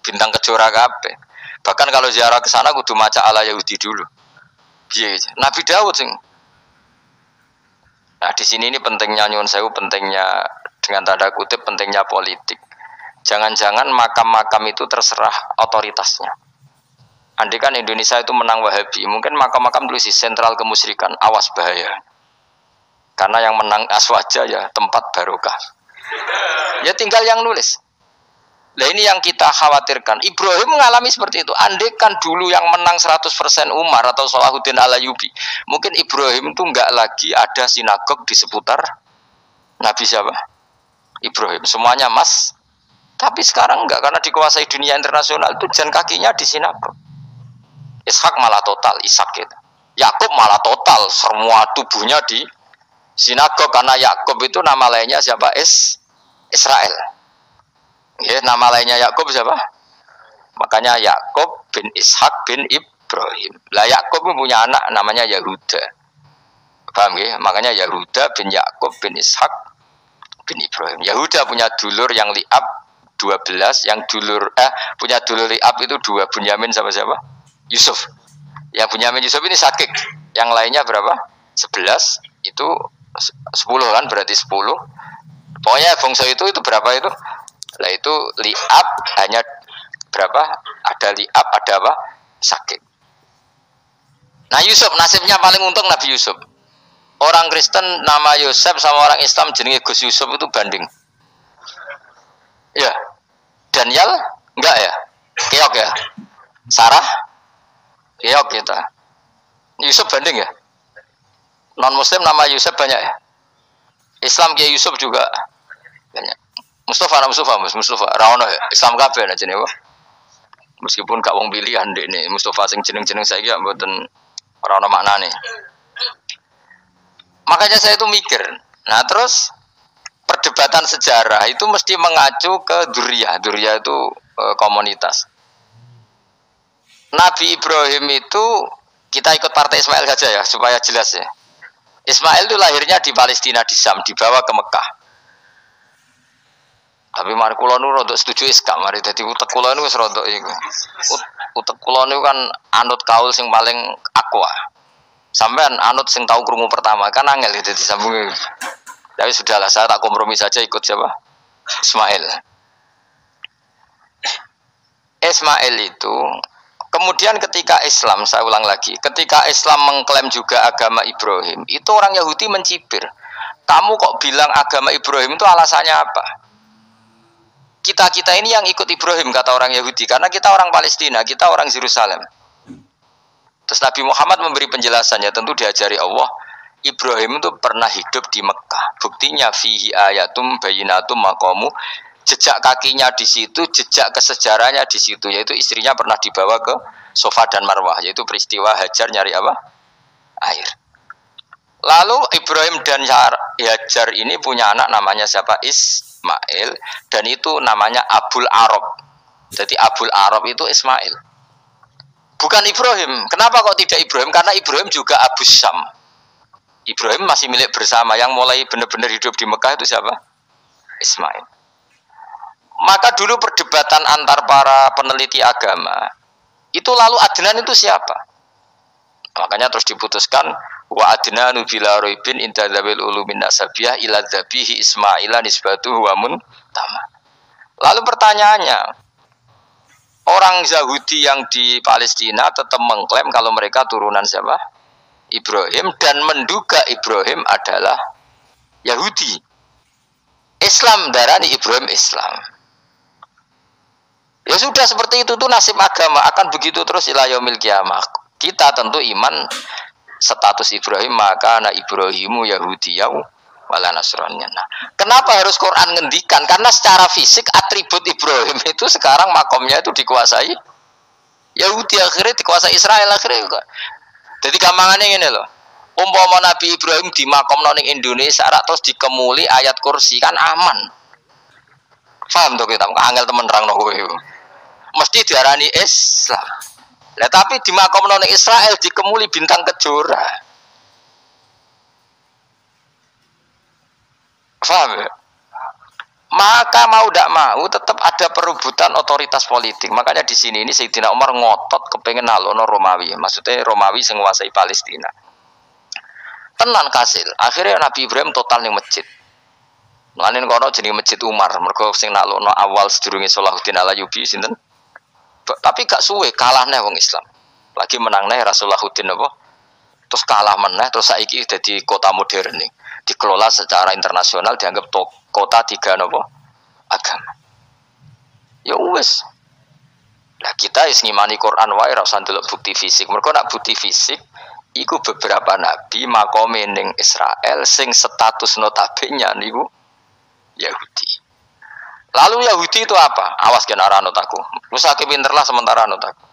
bintang kejora kabeh. Bahkan kalau ziarah ke sana kudu maca ala Yahudi dulu. Piye Nabi Daud sing. Nah, di sini ini pentingnya nyuwun sewu, pentingnya dengan tanda kutip pentingnya politik. Jangan-jangan makam-makam itu terserah otoritasnya. Andai kan Indonesia itu menang Wahabi, mungkin makam-makam tulis sentral kemusyrikan, awas bahaya. Karena yang menang Aswaja ya tempat barokah. Ya tinggal yang nulis. Nah ini yang kita khawatirkan. Ibrahim mengalami seperti itu. Andai kan dulu yang menang 100% Umar atau Salahuddin Al-Ayyubi, mungkin Ibrahim itu enggak lagi ada sinagog di seputar Nabi siapa? Ibrahim. Semuanya mas. Tapi sekarang enggak, karena dikuasai dunia internasional itu jalan kakinya di sinagog. Ishak malah total, Ishak gitu. Yakub malah total, semua tubuhnya di sinagog, karena Yakub itu nama lainnya siapa? Israel. Ya, nama lainnya Yakub siapa? Makanya Yakub bin Ishak bin Ibrahim. Lah Yakub punya anak namanya Yahuda. Paham ya? Makanya Yahuda bin Yakub bin Ishak bin Ibrahim. Yahuda punya dulur yang li'ab 12, yang dulur punya dulur li'ab itu 2, Bunyamin sama siapa? Yusuf. Yang Bunyamin Yusuf ini sakit. Yang lainnya berapa? 11. Itu 10 kan, berarti 10. Pokoknya bangsa itu berapa itu? Lah itu li'ab hanya berapa? Ada li'ab, ada apa? Sakit. Nah Yusuf nasibnya paling untung Nabi Yusuf. Orang Kristen nama Yosef sama orang Islam jenenge Gus Yusuf itu banding. Ya. Daniel enggak ya? Keok ya? Sarah? Keok kita. Yusuf banding ya? Non muslim nama Yusuf banyak ya? Islam Kiai Yusuf juga banyak. Mustafa Rawono ya? Islam kabeh aja nih, meskipun gak wong pilihan dek nih. Mustafa sing jeneng-jeneng saya ya mboten ora ono maknane. Makanya saya itu mikir. Nah, terus perdebatan sejarah itu mesti mengacu ke Duriyah. Duriyah itu komunitas. Nabi Ibrahim itu kita ikut partai Ismail saja ya supaya jelas ya. Ismail itu lahirnya di Palestina di Syam, dibawa ke Mekah. Tapi mari kula nu rodok setuju iska mari dadi utek kula niku wis rodok iku. Utek kula niku kan anut kaul sing paling aqua. Sampean anut sing tahu krungu pertama kan angel dadi sambunge. Tapi sudahlah saya tak kompromi saja ikut siapa? Ismail. Ismail itu kemudian ketika Islam, saya ulang lagi, ketika Islam mengklaim juga agama Ibrahim, itu orang Yahudi mencibir. Kamu kok bilang agama Ibrahim itu alasannya apa? Kita ini yang ikut Ibrahim, kata orang Yahudi, karena kita orang Palestina, kita orang Yerusalem. Terus Nabi Muhammad memberi penjelasannya, tentu diajari Allah, Ibrahim itu pernah hidup di Mekah. Buktinya fihi ayatum bayinatum maqamu, jejak kakinya di situ, jejak kesejarahnya di situ, yaitu istrinya pernah dibawa ke Safa dan Marwah, yaitu peristiwa Hajar nyari apa? Air. Lalu Ibrahim dan Hajar ini punya anak namanya siapa? Ismail, dan itu namanya Abul Arab. Jadi Abul Arab itu Ismail. Bukan Ibrahim. Kenapa kok tidak Ibrahim? Karena Ibrahim juga Abu Syam. Ibrahim masih milik bersama. Yang mulai benar-benar hidup di Mekah itu siapa? Ismail. Maka dulu perdebatan antar para peneliti agama itu lalu Adnan itu siapa? Makanya terus diputuskan wa adnanu bila roibin inda dzawil ulumin nasabiyah ila dzabihi Ismaila nisbatuhu wa muntama. Lalu pertanyaannya, orang Yahudi yang di Palestina tetap mengklaim kalau mereka turunan siapa? Ibrahim, dan menduga Ibrahim adalah Yahudi. Islam darani Ibrahim Islam. Ya sudah seperti itu tuh nasib agama akan begitu terus ila yaumil qiyamah. Kita tentu iman status Ibrahim, maka anak Ibrahimu Yahudiyau wala Nasraniyah. Nah, kenapa harus Quran ngendikan? Karena secara fisik atribut Ibrahim itu sekarang makomnya itu dikuasai Yahudi, akhirnya dikuasai Israel akhirnya juga. Jadi gampangannya ini loh. Umpama Nabi Ibrahim di makom ning Indonesia terus dikemuli ayat kursi kan aman. Paham tuh kita angel temen nerangno kowe. Mesti diarani Islam. Lah tapi di makom ning Israel dikemuli bintang kejora. Paham ya? Maka mau tidak mau tetap ada perebutan otoritas politik. Makanya di sini ini Sayyidina Umar ngotot kepengen nalono Romawi. Maksudnya Romawi sing nguasai Palestina. Tenan kasil. Akhirnya Nabi Ibrahim total ning masjid. Mulanin kono jenenge Masjid Umar, mergo sing nalukno awal sedurunge Salahuddin Alayubi sinten. Tapi gak suwe kalah neh wong Islam. Lagi menang neh Rasulullahuddin apa? Terus kalah meneh, terus saiki dadi kota modern nih. Dikelola secara internasional dianggap kota tiga napa? Agama. Ya wis. Lah kita wis ngimani Quran wae ora usah ndelok bukti fisik. Mergo nek bukti fisik iku beberapa nabi makome ning Israel sing status notabene niku Yahudi. Lalu Yahudi itu apa? Awas kena anut aku. Wis akeh pinterlah sementara anut aku.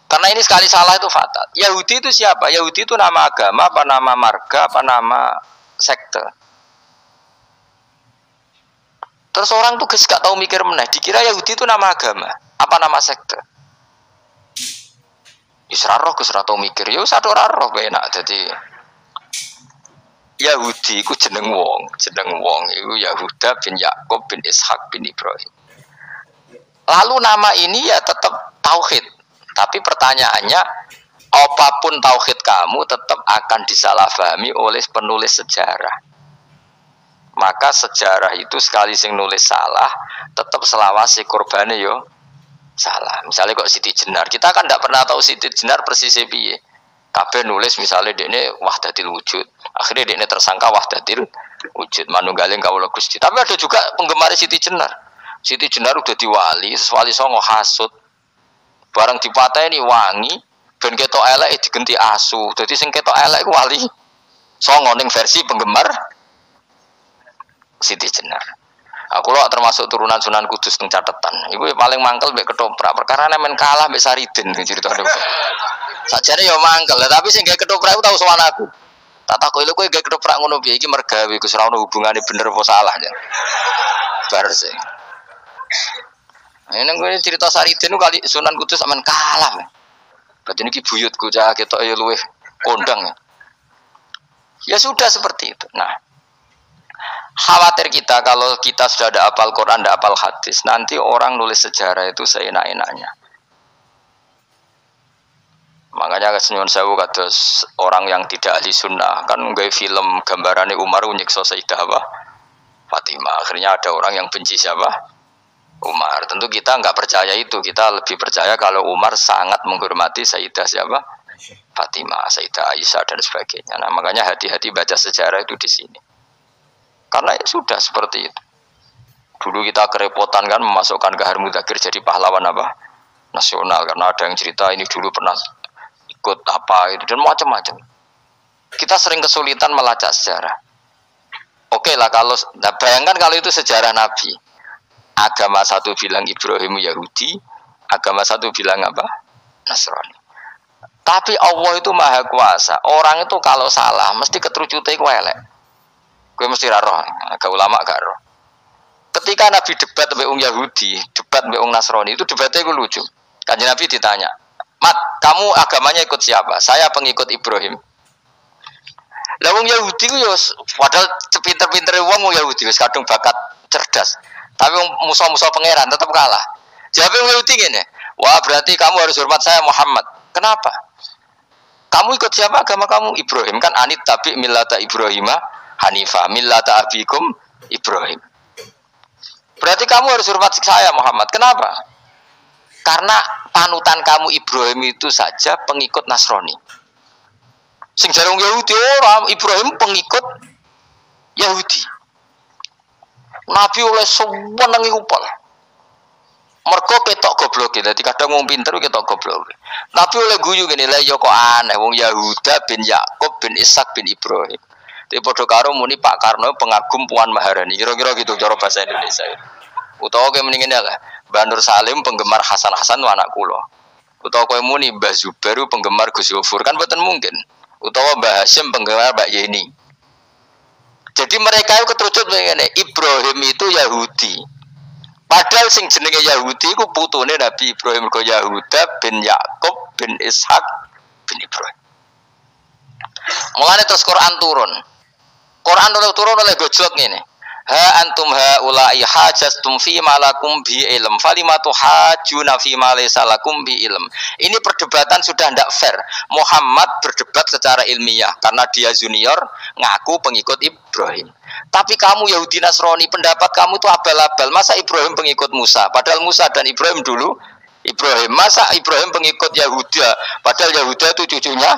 Karena ini sekali salah itu fatal. Yahudi itu siapa? Yahudi itu nama agama, apa nama marga, apa nama sekte. Terus orang tuh gak tahu mikir meneh, dikira Yahudi itu nama agama, apa nama sekte. Isra roh Gus ra tau mikir, yo satu roh enak dadi Yahudi iku jeneng wong iku Yahuda bin Yakub bin Ishak bin Ibrahim. Lalu nama ini ya tetap tauhid. Tapi pertanyaannya, apapun tauhid kamu tetap akan disalahpahami oleh penulis sejarah. Maka sejarah itu sekali sing nulis salah, tetap selawase korbane yo salah. Misalnya kok Siti Jenar, kita kan tidak pernah tahu Siti Jenar persisnya piye. Kabeh nulis misalnya dekne wahdatil wujud, akhirnya dekne tersangka wahdatil wujud manunggaling kawula Gusti. Tapi ada juga penggemar Siti Jenar. Siti Jenar udah diwali, wali songo hasud. Barang dipateni wangi, ben ketok elek digenti asu. Dadi sing ketok elek iku wali songo ning versi penggemar Siti Jenar. Aku lho termasuk turunan Sunan Kudus teng catetan. Iku paling mangkel mbek ketoprak. Perkara men kalah mbek Saridin ceritane. Sajane yo mangkel, tapi sing gawe ketoprak iku tau sowan aku. Tak takoki lho kowe gawe ketoprak ngono piye iki mergawe Gus ora ono hubungane bener apa salah ya. Bar sih. Ini gue cerita Saridin kali Sunan Kudus aman kalah. Berarti ini buyutku cah ketok ya luweh kondang. Ya sudah seperti itu. Nah, khawatir kita kalau kita sudah ada apal Quran, ada apal hadis, nanti orang nulis sejarah itu seenak-enaknya. Makanya kesenyuman sewu kados orang yang tidak ahli sunnah kan nggak film gambarannya Umar nyiksa Sayyidah Fatimah. Akhirnya ada orang yang benci siapa? Umar. Tentu kita nggak percaya itu. Kita lebih percaya kalau Umar sangat menghormati Sayyidah siapa? Fatimah, Sayyidah Aisyah dan sebagainya. Nah makanya hati-hati baca sejarah itu di sini. Karena ya sudah seperti itu. Dulu kita kerepotan kan memasukkan Gahar Mudzakkir jadi pahlawan apa? Nasional karena ada yang cerita ini dulu pernah ikut apa itu dan macam-macam. Kita sering kesulitan melacak sejarah. Oke lah kalau bayangkan kalau itu sejarah Nabi. Agama satu bilang Ibrahim Yahudi, agama satu bilang apa? Nasrani. Tapi Allah itu maha kuasa. Orang itu kalau salah mesti keterucute iku elek. Kowe mesti ra roh, agak ulama gak roh. Ketika Nabi debat mbek wong Yahudi, debat mbek wong Nasrani, itu debatnya iku lucu. Kanjeng Nabi ditanya, "Mat, kamu agamanya ikut siapa?" "Saya pengikut Ibrahim." Lah wong Yahudi ku yo padahal pinter-pintere wong Yahudi wis kadung bakat cerdas. Tapi musuh-musuh pangeran tetap kalah. Jawab wong Yahudi ngene, "Wah, berarti kamu harus hormat saya Muhammad." "Kenapa?" "Kamu ikut siapa agama kamu?" "Ibrahim." "Kan anit tabi millata Ibrahima Hanifah, millata abikum Ibrahim." "Berarti kamu harus hormat saya Muhammad." "Kenapa?" "Karena panutan kamu Ibrahim itu saja pengikut Nasrani." Sing jarang Yahudi orang Ibrahim pengikut Yahudi. Nabi oleh sewenengi upal. Mergo ketok goblok e. Dadi kadang wong pinter ketok goblok. Nabi oleh guyu ngene lha ya kok aneh wong Yahuda bin Yakub bin Ishak bin Ibrahim. Dadi padha karo muni Pak Karno pengagum Puan Maharani. Kira-kira gitu cara bahasa Indonesia. Utawa kowe muni ngene lah. Mbah Nur Salim penggemar Hasan itu anak kula. Utawa kowe muni Mbah Zubair penggemar Gus Yofur kan mboten mungkin. Utawa Mbah Hasyim penggemar Mbak Yeni. Jadi mereka itu keterucut ngene, Ibrahim itu Yahudi. Padahal sing jenenge Yahudi iku putune Nabi Ibrahim kok Yahuda bin Yakub bin Ishak bin Ibrahim. Mulane terus Quran turun. Quran turun oleh gojlok ngene. Ha antum haula'i hajastum fi malakum bi ilm falimatu hajuna fi ma laysa lakum bi ilm. Ini perdebatan sudah tidak fair. Muhammad berdebat secara ilmiah karena dia junior ngaku pengikut Ibrahim. Tapi kamu Yahudi Nasrani pendapat kamu itu abal-abal. Masa Ibrahim pengikut Musa? Padahal Musa dan Ibrahim dulu Ibrahim. Masa Ibrahim pengikut Yahuda? Padahal Yahuda itu cucunya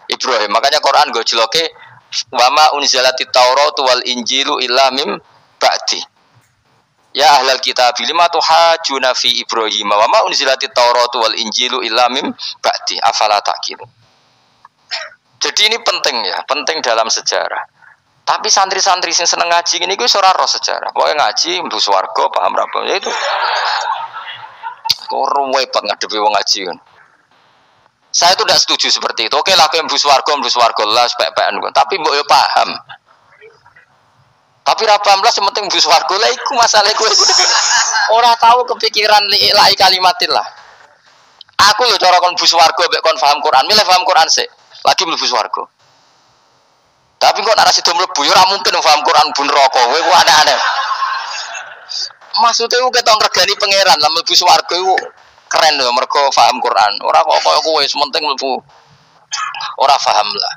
Ibrahim. Makanya Quran gojloke wama unzilati Taurat wal Injilu illa mim ba'di. Ya ahlal kitab lima tuhajuna fi Ibrahim wama unzilati Taurat wal Injilu illa mim ba'di afala taqilun. Jadi ini penting ya, penting dalam sejarah. Tapi santri-santri sing seneng ngaji ini gue ora roh sejarah. Pokoke ngaji mlebu swarga paham ra ya itu. Kok repot ngadepi wong ngaji kan. Saya itu tidak setuju seperti itu. Oke lah, aku mbus warga lah, sepek-pekan. Tapi mbok yo paham. Tapi ra paham lah, sementing mbus warga lah, iku masalah gue. Orang tahu kepikiran lai kalimatillah. Aku loh cara kon mbus warga, mbek kon paham Quran. Milih paham Quran sih, lagi mbus warga. Tapi kok narasi do mlebu, yo ora mungkin paham Quran bun neraka. Kowe ku aneh-aneh. Maksudnya ku ketok ngregani pangeran, lah mlebu warga iku keren loh, mereka paham Quran. Orang kok kowe sementing mlebu ora paham lah.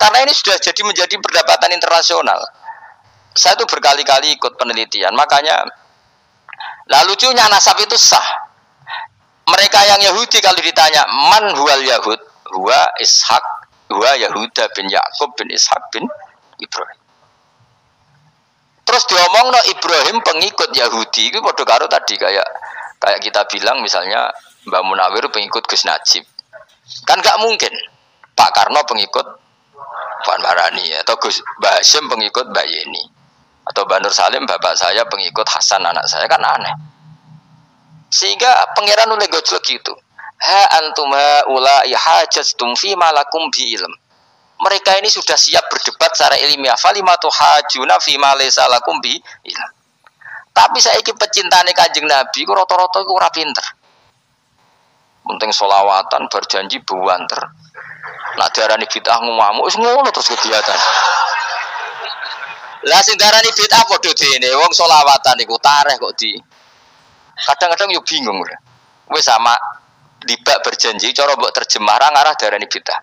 Karena ini sudah jadi menjadi perdebatan internasional. Saya tuh berkali-kali ikut penelitian, makanya lah lucunya nasab itu sah. Mereka yang Yahudi kalau ditanya man huwal Yahud, huwa Ishak, huwa Yahuda bin Yakub bin Ishak bin Ibrahim. Terus diomong no Ibrahim pengikut Yahudi, itu padha karo tadi kayak kita bilang misalnya Mbak Munawir pengikut Gus Najib. Kan gak mungkin Pak Karno pengikut Puan Maharani atau Gus Mbak Hasyim pengikut Mbak Yeni atau Mbak Nur Salim bapak saya pengikut Hasan anak saya, kan aneh. Sehingga pangeran oleh gojlok gitu. Ha antum haula'i hajastum fi malakum bi ilm. Mereka ini sudah siap berdebat secara ilmiah. Falimatu hajuna fi ma laysa lakum bi ilm. Tapi saiki pecintane Kanjeng Nabi ku rata-rata iku ora pinter. Penting solawatan berjanji buanter. Nak diarani bid'ah ngamuk wis ngono terus kegiatan. Lah sing diarani bid'ah padha dene wong solawatan iku tareh kok di. Kadang-kadang yo bingung. Wis sama dibak berjanji cara mbok terjemah ra ngarah diarani bid'ah.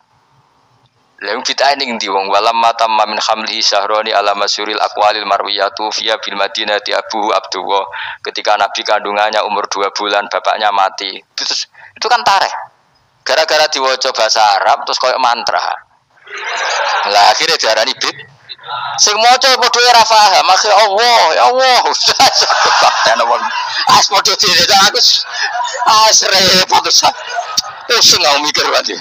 Lah bid'ah ning ndi wong walam matamma min hamlihi syahrani ala masyuril aqwalil marwiyatu fiya bil madinati Abu Abdullah ketika Nabi kandungannya umur 2 bulan bapaknya mati. Terus itu kan tareh. Gara-gara diwaca bahasa Arab terus koyo mantra. Lah akhirnya diarani bid. Sing maca padha ora paham, akhir Allah, ya Allah. Ana wong as padha dene aku repot terus. Pusing aku mikir wae.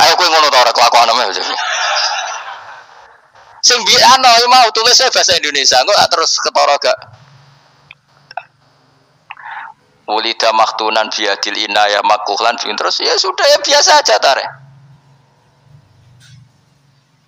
Ayo kowe ngono ta ora kelakuan aja. Sing biano mau tulisnya bahasa Indonesia, engko terus ketara gak. Ulida maktunan biadil inaya makuhlan terus ya sudah ya biasa aja tareh.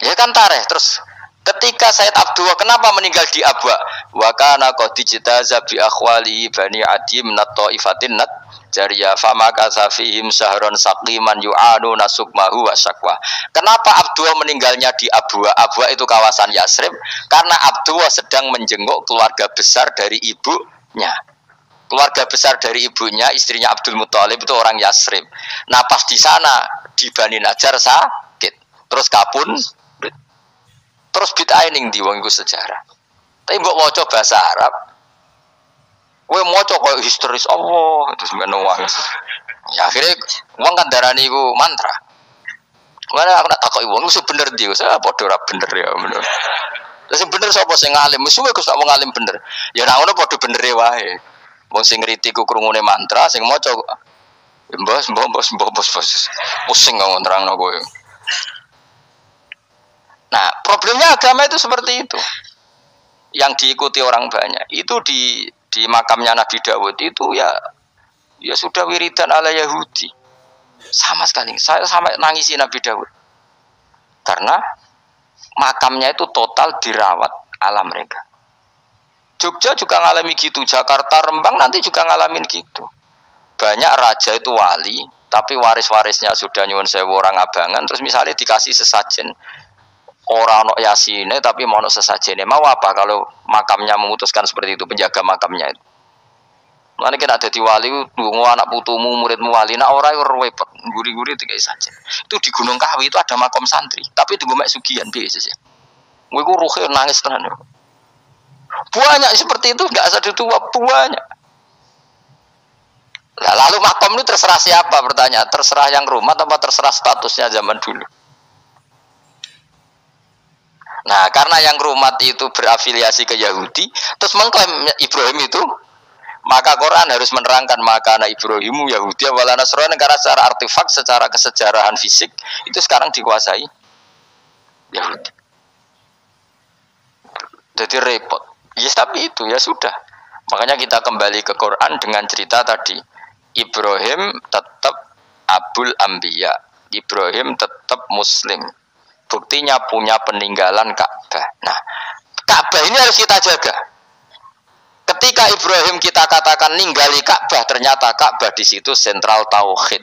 Ya kan tareh terus ketika Said Abdullah kenapa meninggal di Abwa? Wa kana qad dijtaza bi akhwalihi bani Adi min at-taifatin nat jariya fama kasafihim sahron saqiman yu'anu nasukmahu wa syakwa. Kenapa Abdullah meninggalnya di Abwa? Abwa itu kawasan Yasrib karena Abdullah sedang menjenguk keluarga besar dari ibunya. Keluarga besar dari ibunya, istrinya Abdul Muthalib itu orang Yasrib. Nah pas di sana di Bani Najjar sakit, terus kapun, terus bid'ah ning ndi wong iku sejarah. Tapi mbok waca bahasa Arab, kowe maca koyo historis Allah terus ngono wae. Ya akhirnya wong kan darani iku mantra. Mana aku nak takoki wong sing bener ndi, saya padha ora bener ya menurut. Terus sing bener sapa sing ngalim? Wis suwe Gus tak wong ngalim bener. Ya nang ngono padha bener wae. Wong sing ngriti ku krungune mantra, sing maca mbos. Pusing ngomong nerangno kowe. Nah, problemnya agama itu seperti itu. Yang diikuti orang banyak. Itu di makamnya Nabi Dawud itu ya sudah wiridan ala Yahudi. Sama sekali. Saya sampai nangisi Nabi Dawud. Karena makamnya itu total dirawat ala mereka. Jogja juga ngalami gitu, Jakarta, Rembang nanti juga ngalamin gitu. Banyak raja itu wali, tapi waris-warisnya sudah nyuwun sewu orang abangan, terus misalnya dikasih sesajen. Orang ono yasine tapi mau ono sesajene. Mau apa kalau makamnya memutuskan seperti itu, penjaga makamnya itu. Mana kita ada di wali, tunggu anak putumu, muridmu wali, nah orang itu repot, guri-guri itu kayak saja. Itu di Gunung Kawi itu ada makam santri, tapi tunggu mek sugihan biasa sih. Gue ruhe nangis tenan. Banyak seperti itu, nggak ada tua banyak. Nah, lalu makam ini terserah siapa pertanyaan? Terserah yang rumah atau terserah statusnya zaman dulu? Nah, karena yang rumah itu berafiliasi ke Yahudi, terus mengklaim Ibrahim itu, maka Quran harus menerangkan maka anak Ibrahimu Yahudi wala Nasrani karena secara artefak, secara kesejarahan fisik itu sekarang dikuasai Yahudi. Jadi repot. Ya tapi itu ya sudah. Makanya kita kembali ke Quran dengan cerita tadi. Ibrahim tetap Abul Anbiya. Ibrahim tetap Muslim. Buktinya punya peninggalan Ka'bah. Nah, Ka'bah ini harus kita jaga. Ketika Ibrahim kita katakan ninggali Ka'bah, ternyata Ka'bah di situ sentral tauhid.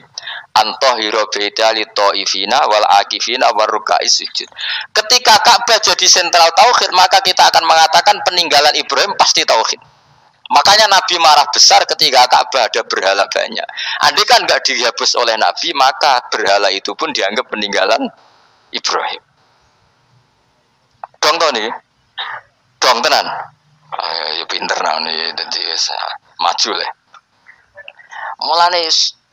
Antahira beda li taifina wal akifina warukais sujud. Ketika Ka'bah jadi sentral tauhid, maka kita akan mengatakan peninggalan Ibrahim pasti tauhid. Makanya Nabi marah besar ketika Ka'bah ada berhala banyak. Andai kan nggak dihapus oleh Nabi, maka berhala itu pun dianggap peninggalan Ibrahim. Dong tau nih, dong tenan. Ya pinter nih, jadi maju lah. Mulane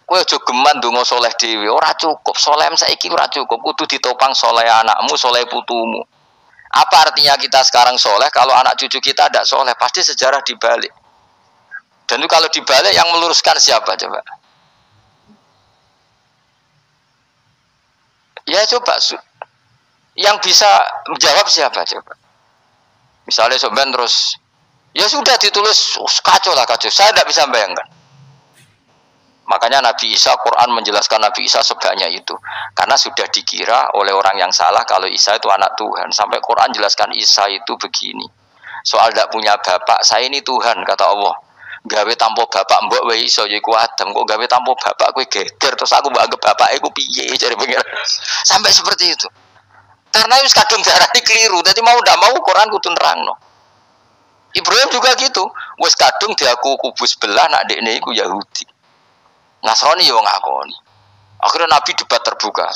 kowe aja geman ndonga saleh dhewe, ora cukup. Saleh saiki ora cukup, kudu ditopang saleh anakmu, saleh putumu. Apa artinya kita sekarang saleh kalau anak cucu kita tidak saleh? Pasti sejarah dibalik. Dan itu kalau dibalik yang meluruskan siapa coba? Ya coba yang bisa menjawab siapa coba? Misalnya soben terus ya sudah ditulis kacau lah kacau. Saya tidak bisa bayangkan. Makanya Nabi Isa, Quran menjelaskan Nabi Isa sebanyak itu. Karena sudah dikira oleh orang yang salah kalau Isa itu anak Tuhan. Sampai Quran jelaskan Isa itu begini. Soal tidak punya bapak, saya ini Tuhan kata Allah. Gawe tanpa bapak mbok wae iso ya iku Adam, kok gawe tanpa bapak kowe geger terus aku mbok anggap bapak iku piye jare pengen. Sampai seperti itu. Karena wis kadung darani keliru, dadi mau ndak mau Quran kudu nerangno. Ibrahim juga gitu, wis kadung diaku kubu sebelah nak dekne iku Yahudi. Nasrani yo ngakoni. Akhirnya Nabi debat terbuka.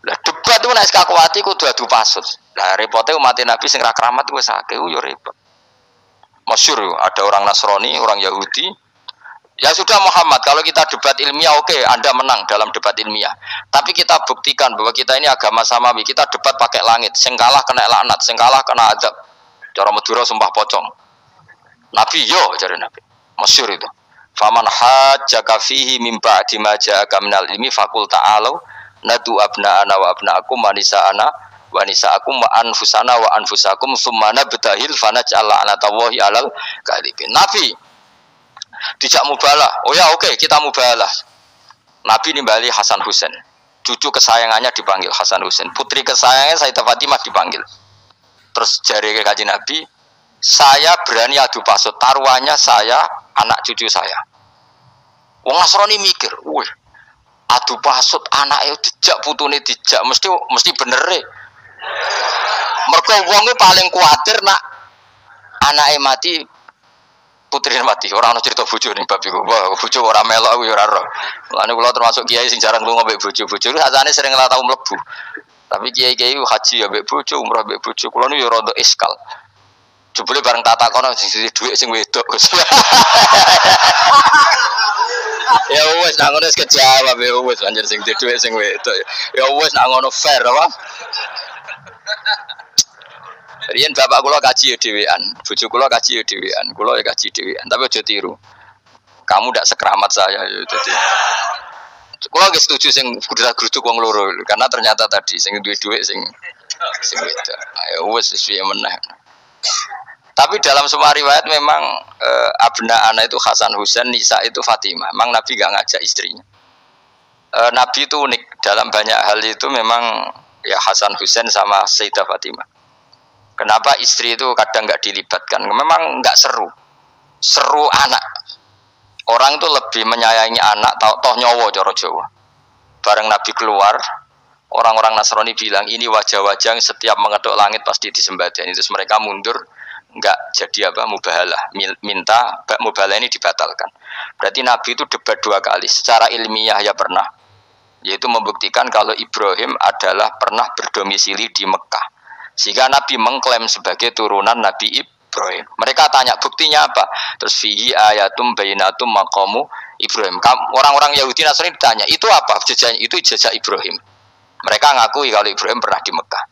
Lah debat itu nek kakuati kudu adu pasut. Lah repote umat Nabi sing ra keramat wis akeh yo repot. Masyhur ada orang Nasrani, orang Yahudi. Ya sudah Muhammad, kalau kita debat ilmiah oke, Anda menang dalam debat ilmiah. Tapi kita buktikan bahwa kita ini agama samawi. Kita debat pakai langit, sing kalah kena laknat, sing kalah kena azab. Cara Madura sumpah pocong. Nabi yo jare Nabi. Masyhur itu. Faman hajjaka fihi mim ba'di ma ja'aka minal ilmi faqul ta'alu nadu abna'ana wa abna'akum wa nisa'ana wa nisa'akum wa anfusana wa anfusakum summa nabtahil fanaj'al la'natallahi 'alal kadhibin. Nabi dijak mubalah. Oh ya oke, kita mubalah. Nabi nimbali Hasan Husain. Cucu kesayangannya dipanggil Hasan Husain. Putri kesayangannya Sayyidah Fatimah dipanggil. Terus jari ke Kanjeng Nabi, saya berani adu pasut, taruhannya saya, anak cucu saya. Wong Nasrani mikir, wih, adu pasut anaknya dijak putune dijak, mesti bener deh. Mergo wong paling kuatir nak anaknya mati, putrinya mati. Orang ana cerita bojo ning bab iku. Wah, bojo ora melok aku ya ora ro. Lane kula termasuk kiai sing jarang lunga mbek bojo. Bojo sajane sering ora tau mlebu. Tapi kiai-kiai haji ya mbek bojo, umrah mbek bojo. Kula niku ya rada iskal. Jebule bareng tak takono sing dhuwit sing wedok. Ya wis nak ngono wis kejawab ya wis anjir sing dhuwit sing wedok. Ya wis nak ngono fair apa? Riyen bapak kula kaji ya dhewean, bojo kula kaji ya dhewean, kula ya kaji dhewean, tapi aja tiru. Kamu ndak sekeramat saya ya dadi. Kula nggih setuju sing grudak-gruduk wong loro karena ternyata tadi sing duwe dhuwit sing wedok. Ya wis piye meneh. Tapi dalam semua riwayat memang abna ana itu Hasan Husain, Nisa itu Fatimah. Memang Nabi gak ngajak istrinya. Nabi itu unik dalam banyak hal itu memang ya Hasan Husain sama Sayyidah Fatimah. Kenapa istri itu kadang nggak dilibatkan? Memang nggak seru, seru anak. Orang itu lebih menyayangi anak, toh nyowo coro Jawa. Bareng Nabi keluar, orang-orang Nasrani bilang ini wajah-wajah yang setiap mengetuk langit pasti disembadani. Terus mereka mundur, nggak jadi apa mubahalah, minta mubahalah ini dibatalkan. Berarti Nabi itu debat 2 kali. Secara ilmiah ya pernah, yaitu membuktikan kalau Ibrahim adalah pernah berdomisili di Mekah. Sehingga Nabi mengklaim sebagai turunan Nabi Ibrahim. Mereka tanya buktinya apa? Terus fihi ayatum bainatum maqamu Ibrahim. Orang-orang Yahudi Nasrani ditanya, itu apa? Jejaknya itu jejak Ibrahim. Mereka ngakui kalau Ibrahim pernah di Mekah.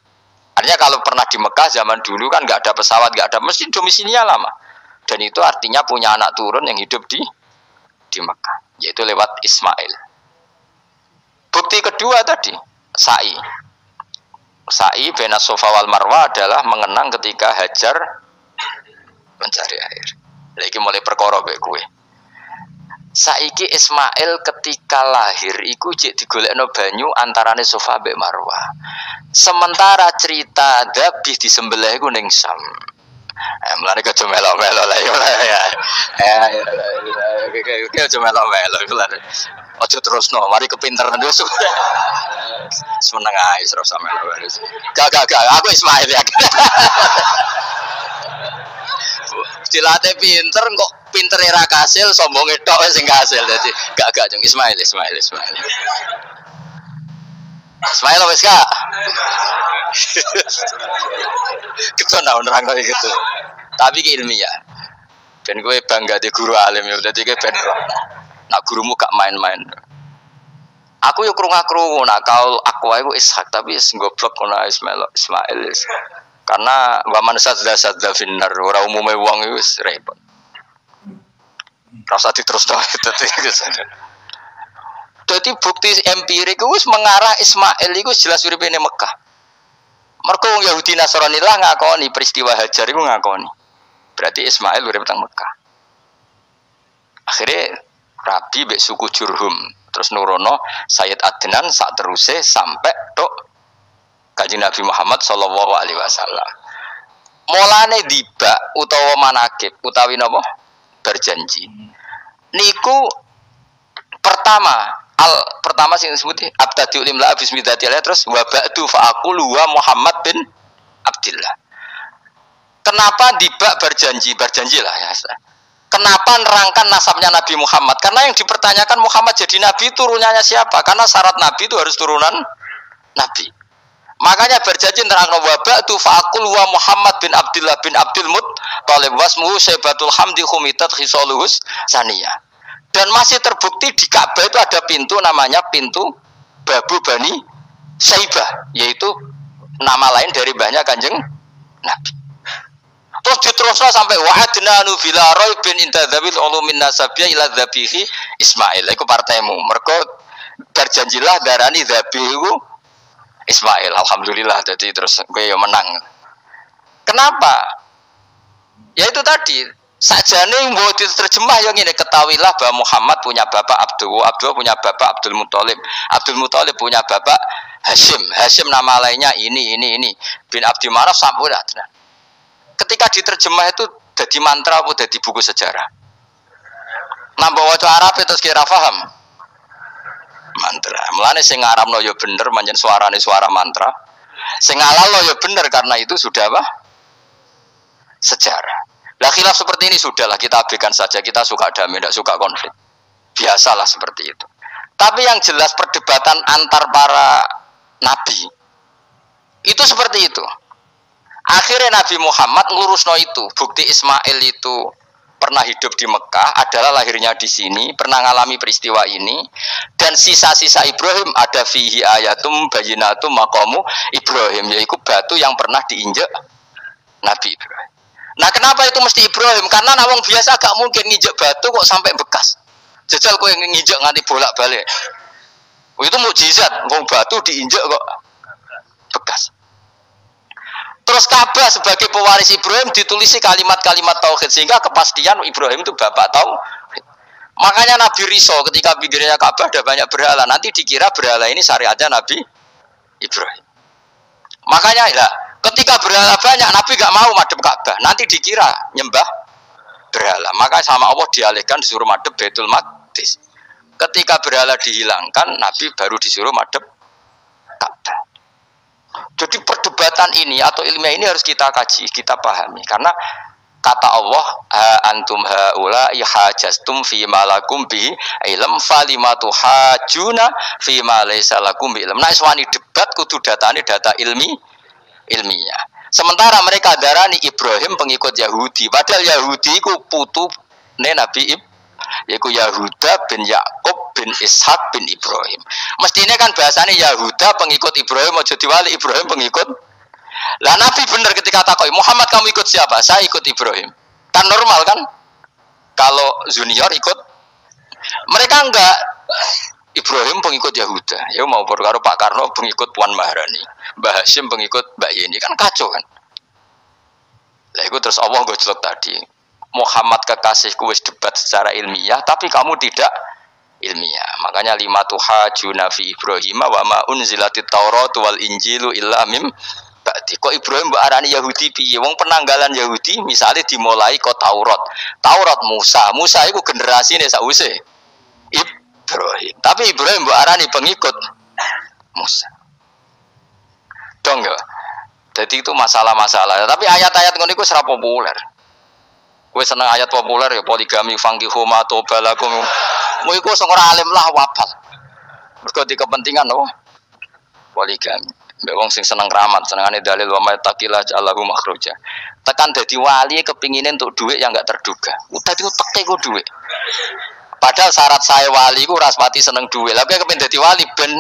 Artinya kalau pernah di Mekah zaman dulu kan nggak ada pesawat, nggak ada, mesti domisilinya lama. Dan itu artinya punya anak turun yang hidup di Mekah, yaitu lewat Ismail. Bukti kedua tadi, sa'i. Sa'i baina Safa wal Marwah adalah mengenang ketika Hajar mencari air. Lagi mulai perkara mbek kowe. Saiki Ismail ketika lahir iku jek digolekno banyu antarane Safa mbek Marwah. Sementara cerita Dzabih disembelih iku ning Sam. Mulane aja melok-melok lah ya. Oke aja melok-melok lan. Aja terusno, mari kepinteran wis. Seneng ae ora usah melok. Gak, aku Ismail ya. Dilatih pinter kok pintere ra kasil, sombonge tok sing kasil. Dadi gak jeng Ismail. Ismail wis gak. Kita nerang kok gitu. Tapi ki ilmiah. Ben kowe bangga di guru alim ya, dadi kowe ben nak gurumu gak main-main. Aku yo krungu-krungu nak kaul Aqwa iku Ishak tapi wis goblok kono Ismail. Karena wa man sadza finnar ora umume wong iku wis repot. Rasa diterusno dadi bukti empirik wis mengarah Ismail iku jelas uripe ning Mekah. Mergo wong Yahudi Nasrani lah ngakoni peristiwa Hajar iku ngakoni. Berarti Ismail urip teng Mekah. Akhirnya Rabi mbek suku Jurhum terus nurono Sayyid Adnan sak teruse sampai tok Kanjeng Nabi Muhammad sallallahu alaihi wasallam. Mulane dibak utawa manakib utawi napa berjanji. Niku pertama sing disebut abtadiul imla bismillahirrahmanirrahim terus wa ba'du fa aqulu wa Muhammad bin Abdillah. Kenapa dibak berjanji lah ya. Kenapa nerangkan nasabnya Nabi Muhammad? Karena yang dipertanyakan Muhammad jadi nabi turunannya siapa? Karena syarat nabi itu harus turunan nabi. Makanya berjanji nerangkan wa ba'du fa aqulu wa Muhammad bin Abdillah bin Abdul Muttalib wasmuhu Syaibatul Hamdi khumitat khisaluhus saniyah. Dan masih terbukti di Ka'bah itu ada pintu namanya pintu Babu Bani Syaibah, yaitu nama lain dari mbahnya Kanjeng Nabi. Terus diterusnya sampai wa'adna nu bila raibin inda dzawil ulumin nasabiyya ila dzabihi Ismail. Iku partaimu. Mergo berjanjilah darani dzabihu Ismail. Alhamdulillah jadi terus kowe yo menang. Kenapa? Ya itu tadi sajane mbok diterjemah yang ini ketahuilah bahwa Muhammad punya bapak Abdullah punya bapak Abdul Muthalib punya bapak Hashim nama lainnya ini bin Abdi Manaf sampun. Ketika diterjemah itu jadi mantra apa jadi buku sejarah. Nambah waca Arab terus kira paham. Mantra. Mulane sing ngaramno ya bener manjen suarane suara mantra. Sing ngalalno ya bener karena itu sudah apa? Sejarah. Lah khilaf seperti ini sudahlah kita abaikan saja, kita suka damai, tidak suka konflik. Biasalah seperti itu. Tapi yang jelas perdebatan antar para nabi itu seperti itu. Akhirnya Nabi Muhammad ngurusno itu. Bukti Ismail itu pernah hidup di Mekah, adalah lahirnya di sini, pernah ngalami peristiwa ini. Dan sisa-sisa Ibrahim ada fihi ayatum bayyinatum maqamu Ibrahim, yaitu batu yang pernah diinjak Nabi Ibrahim. Nah kenapa itu mesti Ibrahim? Karena nawang biasa gak mungkin nginjek batu kok sampai bekas. Jajal kok yang nginjek nganti bolak-balik. Itu mukjizat, wong batu diinjek kok bekas. Terus Ka'bah sebagai pewaris Ibrahim ditulisi kalimat-kalimat tauhid sehingga kepastian Ibrahim itu bapak tauhid. Makanya Nabi Riso ketika pinggirnya Ka'bah ada banyak berhala, nanti dikira berhala ini syariatnya Nabi Ibrahim. Makanya ya, ketika berhala banyak Nabi gak mau madhep Ka'bah, nanti dikira nyembah berhala. Maka sama Allah dialihkan disuruh madhep Baitul Maqdis. Ketika berhala dihilangkan, Nabi baru disuruh madhep Ka'bah. Jadi perdebatan ini atau ilmiah ini harus kita kaji, kita pahami. Karena kata Allah, antum haula ihajastum fi ma lakum bi ilm falimatu hajuna fi ma laysa lakum bi ilm. Nah, iswani debat kudu datane data ilmiah. Sementara mereka darani Ibrahim pengikut Yahudi, padahal Yahudi iku putune Nabi Ibrahim, yaitu Yahuda bin Yakub bin Ishak bin Ibrahim. Mestinya kan bahasanya Yahuda pengikut Ibrahim, aja diwali Ibrahim pengikut. Lah Nabi benar ketika takoi Muhammad kamu ikut siapa? Saya ikut Ibrahim. Kan normal kan? Kalau junior ikut, mereka enggak. Ibrahim pengikut Yahuda. Ya mau karo Pak Karno pengikut Puan Maharani, Mbah Hashim pengikut Mbak Yeni, kan kacau kan? Lah itu terus Allah gojlok tadi. Muhammad kekasihku wis debat secara ilmiah, tapi kamu tidak ilmiah. Makanya lima tuhajuna fi Ibrahim wa ma unzilatit Taurat wal Injilu illa mim ba'di. Kok Ibrahim mbok arani Yahudi piye? Wong penanggalan Yahudi misalnya dimulai kok Taurat. Taurat Musa iku generasine sakwise Ibrahim. Tapi Ibrahim mbok arani pengikut Musa. Dong ya. Jadi itu masalah-masalah. Tapi ayat-ayat ngono iku ora populer. Kowe seneng ayat populer ya poligami fangkihu ma tobalakum. Mu iku sing ora alim lah wabal. Mergo di kepentingan oh poligami. Mbek wong sing seneng keramat, senengane dalil wa mattaqillah ja'alahu makhraja. Tekan dadi wali kepingine entuk dhuwit yang enggak terduga. Dadi uteke ku dhuwit. Padahal syarat saya wali ku ora pati seneng dhuwit. Lah kowe kepengin dadi wali ben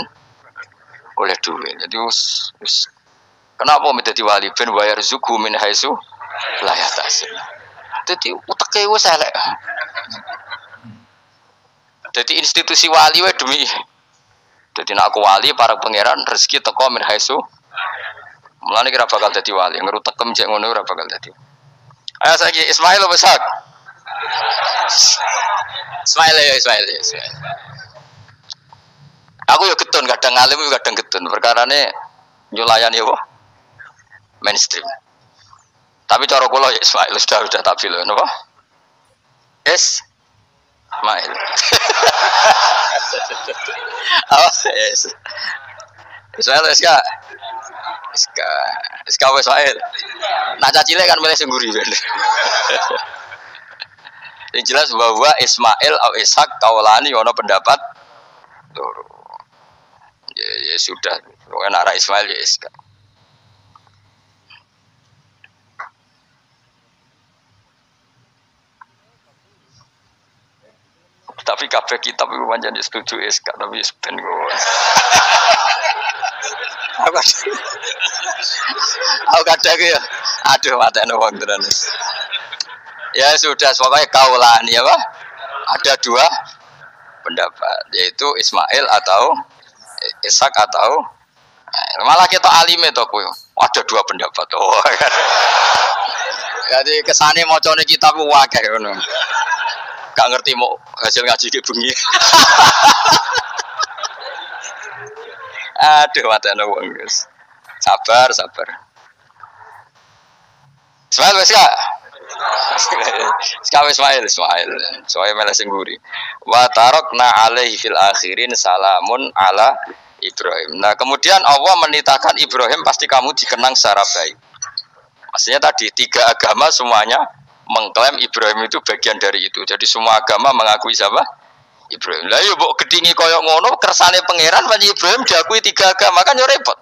oleh dhuwit. Jadi wis kenapa menjadi wali ben bayar zuku min haitsu la yahtasib. Jadi uteke wis elek. Jadi institusi wali wae demi. Jadi nek aku wali para pangeran rezeki teko min haitsu. Mulane kira bakal dadi wali, ngerutekem cek ngono ora bakal dadi. Ayo saiki Ismail apa Ishak? Ismail. Aku yo getun kadang alim kadang getun. Perkarane nyulayani apa? Mainstream. Tapi cara kula ya Ismail sudah tak bilang napa? Ismail. Oh, yes. Ismail Iska. Iska Ismail. Nak cacile kan milih sengguri ben. Yang jelas bahwa Ismail atau Ishak kaulani ono pendapat loro. Ya sudah, pokoknya arah Ismail ya Iska. Tapi kabeh kitab itu pancen setuju Iska, tapi ben kok. Aku kadang ya, aduh matane wong tenan. Ya sudah, pokoknya kaulani apa? Ada dua pendapat, yaitu Ismail atau Ishak atau malah kita alime to kowe. Ada dua pendapat. Oh. Jadi kesane macane kitab wae ngono. Gak ngerti mau hasil ngaji ke bengi. Aduh matane wong guys. Sabar. Ismail wis ya. Ismail. Soale malah sing nguri. Wa tarakna alaihi fil akhirin salamun ala Ibrahim. Nah, kemudian Allah menitahkan Ibrahim pasti kamu dikenang secara baik. Maksudnya tadi tiga agama semuanya mengklaim Ibrahim itu bagian dari itu. Jadi semua agama mengakui siapa? Ibrahim. Lah yo mbok gedhingi koyo ngono kersane pangeran panci Ibrahim diakui tiga agama kan yo repot.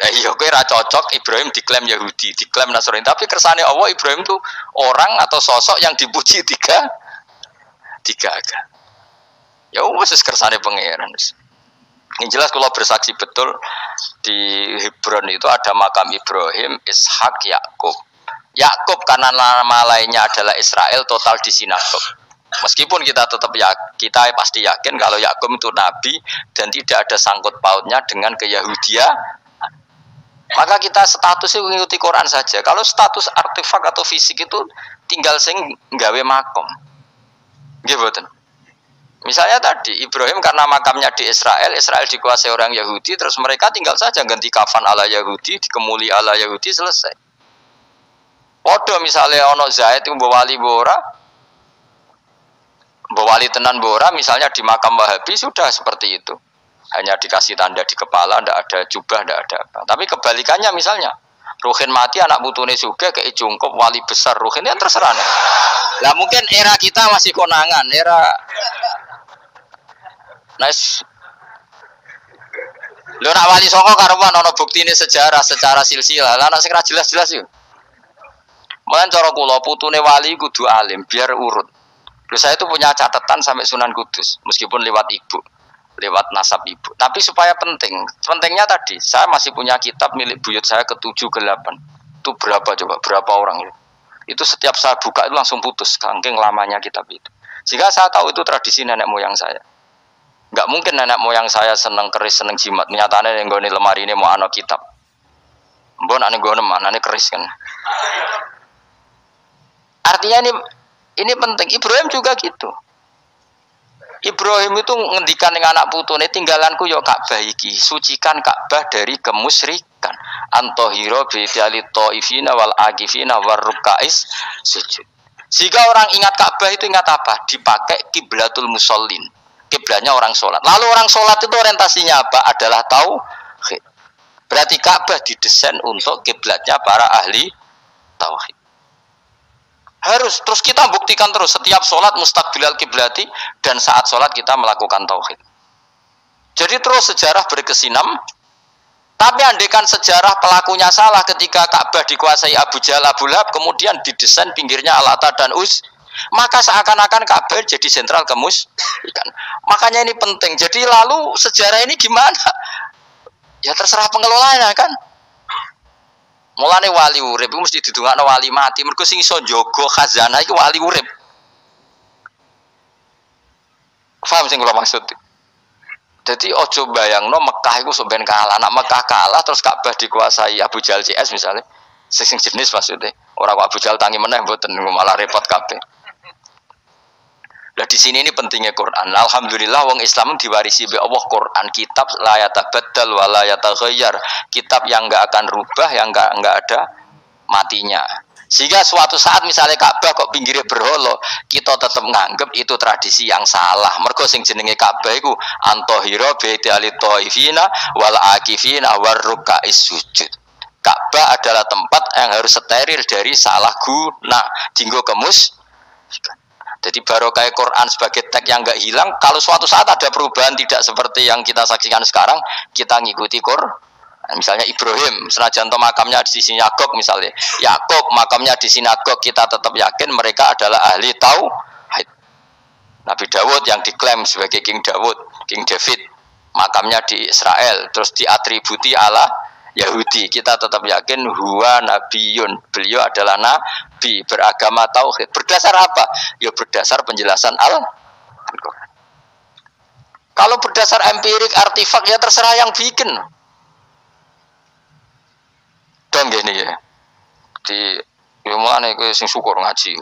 Lah iya kowe ra cocok Ibrahim diklaim Yahudi, diklaim Nasrani, tapi kersane Allah Ibrahim itu orang atau sosok yang dipuji tiga agama. Ya wis kersane pangeran. Yang jelas kalau bersaksi betul di Hebron itu ada makam Ibrahim, Ishak, Yakub. Yakub karena nama lainnya adalah Israel total di sinagog. Meskipun kita tetap kita pasti yakin kalau Yakub itu nabi dan tidak ada sangkut pautnya dengan keyahudian. Maka kita statusnya mengikuti Quran saja. Kalau status artefak atau fisik itu tinggal sing nggawe makom. Nggih mboten. Misalnya tadi Ibrahim karena makamnya di Israel dikuasai orang Yahudi, terus mereka tinggal saja ganti kafan ala Yahudi, dikemuli ala Yahudi, selesai. Podo misalnya ono Zaid itu mbawali bora, mbawali tenan bora, misalnya di makam Wahabi sudah seperti itu. Hanya dikasih tanda di kepala, ndak ada jubah, ndak ada apa. Tapi kebalikannya misalnya, Ruhin mati anak putune juga kayak jungkup wali besar Ruhin yang terserah. Lah mungkin era kita masih konangan, era nice. Lho nak wali songo karuan ono buktine sejarah secara silsilah. Lah nek sing ra jelas-jelas yo. Mulan cara kula putune wali kudu alim biar urut. Terus saya itu punya catatan sampai Sunan Kudus meskipun lewat ibu, lewat nasab ibu. Tapi supaya pentingnya tadi saya masih punya kitab milik buyut saya ke-7 ke-8. Itu berapa coba? Berapa orang itu? Itu setiap saya buka itu langsung putus saking lamanya kitab itu. Sehingga saya tahu itu tradisi nenek moyang saya. Enggak mungkin nenek moyang saya seneng keris, seneng jimat. Nyatane yang nggone lemari ini mau ana kitab. Mbon ane nggone manane keris kan. Artinya ini penting. Ibrahim juga gitu. Ibrahim itu ngendikan dengan anak putune tinggalanku yo Ka'bah iki, sucikan Ka'bah dari kemusyrikan. Antohiro bidali taifina wal akifina war rukais sujud. Jika orang ingat Ka'bah itu ingat apa? Dipakai kiblatul musallin. Kiblatnya orang sholat. Lalu orang sholat itu orientasinya apa? Adalah tauhid. Berarti Ka'bah didesain untuk kiblatnya para ahli tauhid. Harus terus kita buktikan terus setiap sholat mustaqbilal kiblati dan saat sholat kita melakukan tauhid. Jadi terus sejarah berkesinam. Tapi andaikan sejarah pelakunya salah ketika Ka'bah dikuasai Abu Jahal, Abu Lahab, kemudian didesain pinggirnya Al-Ata dan Uz, maka seakan-akan Ka'bah jadi sentral kemusyrikan. Makanya ini penting. Jadi lalu sejarah ini gimana? Ya terserah pengelolanya kan. Mulane wali urip iku mesti didongakno wali mati. Mergo sing iso njaga khazanah iku wali urip. Paham sing kula maksud? Jadi ojo bayangno Mekah iku sok ben kalah. Nek Mekah kalah terus Ka'bah dikuasai Abu Jahal CS misalnya. Sing jenis maksudnya. Ora kok Abu Jahal tangi meneh mboten malah repot kabeh. Lah di sini ini pentingnya Quran. Alhamdulillah wong Islam diwarisi be Allah Quran, kitab la yatabaddal wa la yataghayyar. Kitab yang enggak akan rubah, yang enggak ada matinya. Sehingga suatu saat misalnya Ka'bah kok pinggirnya berholo, kita tetap nganggep itu tradisi yang salah. Mergo sing jenenge Ka'bah iku antahira baitali thaifina wal akifina war ruka'is sujud. Ka'bah adalah tempat yang harus steril dari salah guna, dinggo kemus. Jadi barokah Quran sebagai teks yang enggak hilang, kalau suatu saat ada perubahan tidak seperti yang kita saksikan sekarang, kita ngikuti Quran. Misalnya Ibrahim, senajan to makamnya di sinagog misalnya, Yakub makamnya di sinagog, kita tetap yakin mereka adalah ahli tauhid. Nabi Dawud yang diklaim sebagai King David, makamnya di Israel, terus diatributi Allah Yahudi, kita tetap yakin huwa nabiyun, beliau adalah nabi beragama tauhid. Berdasar apa? Ya berdasar penjelasan Al-Quran. Kalau berdasar empirik artifak ya terserah yang bikin. Dong gini ya, di mana itu sing syukur ngaji,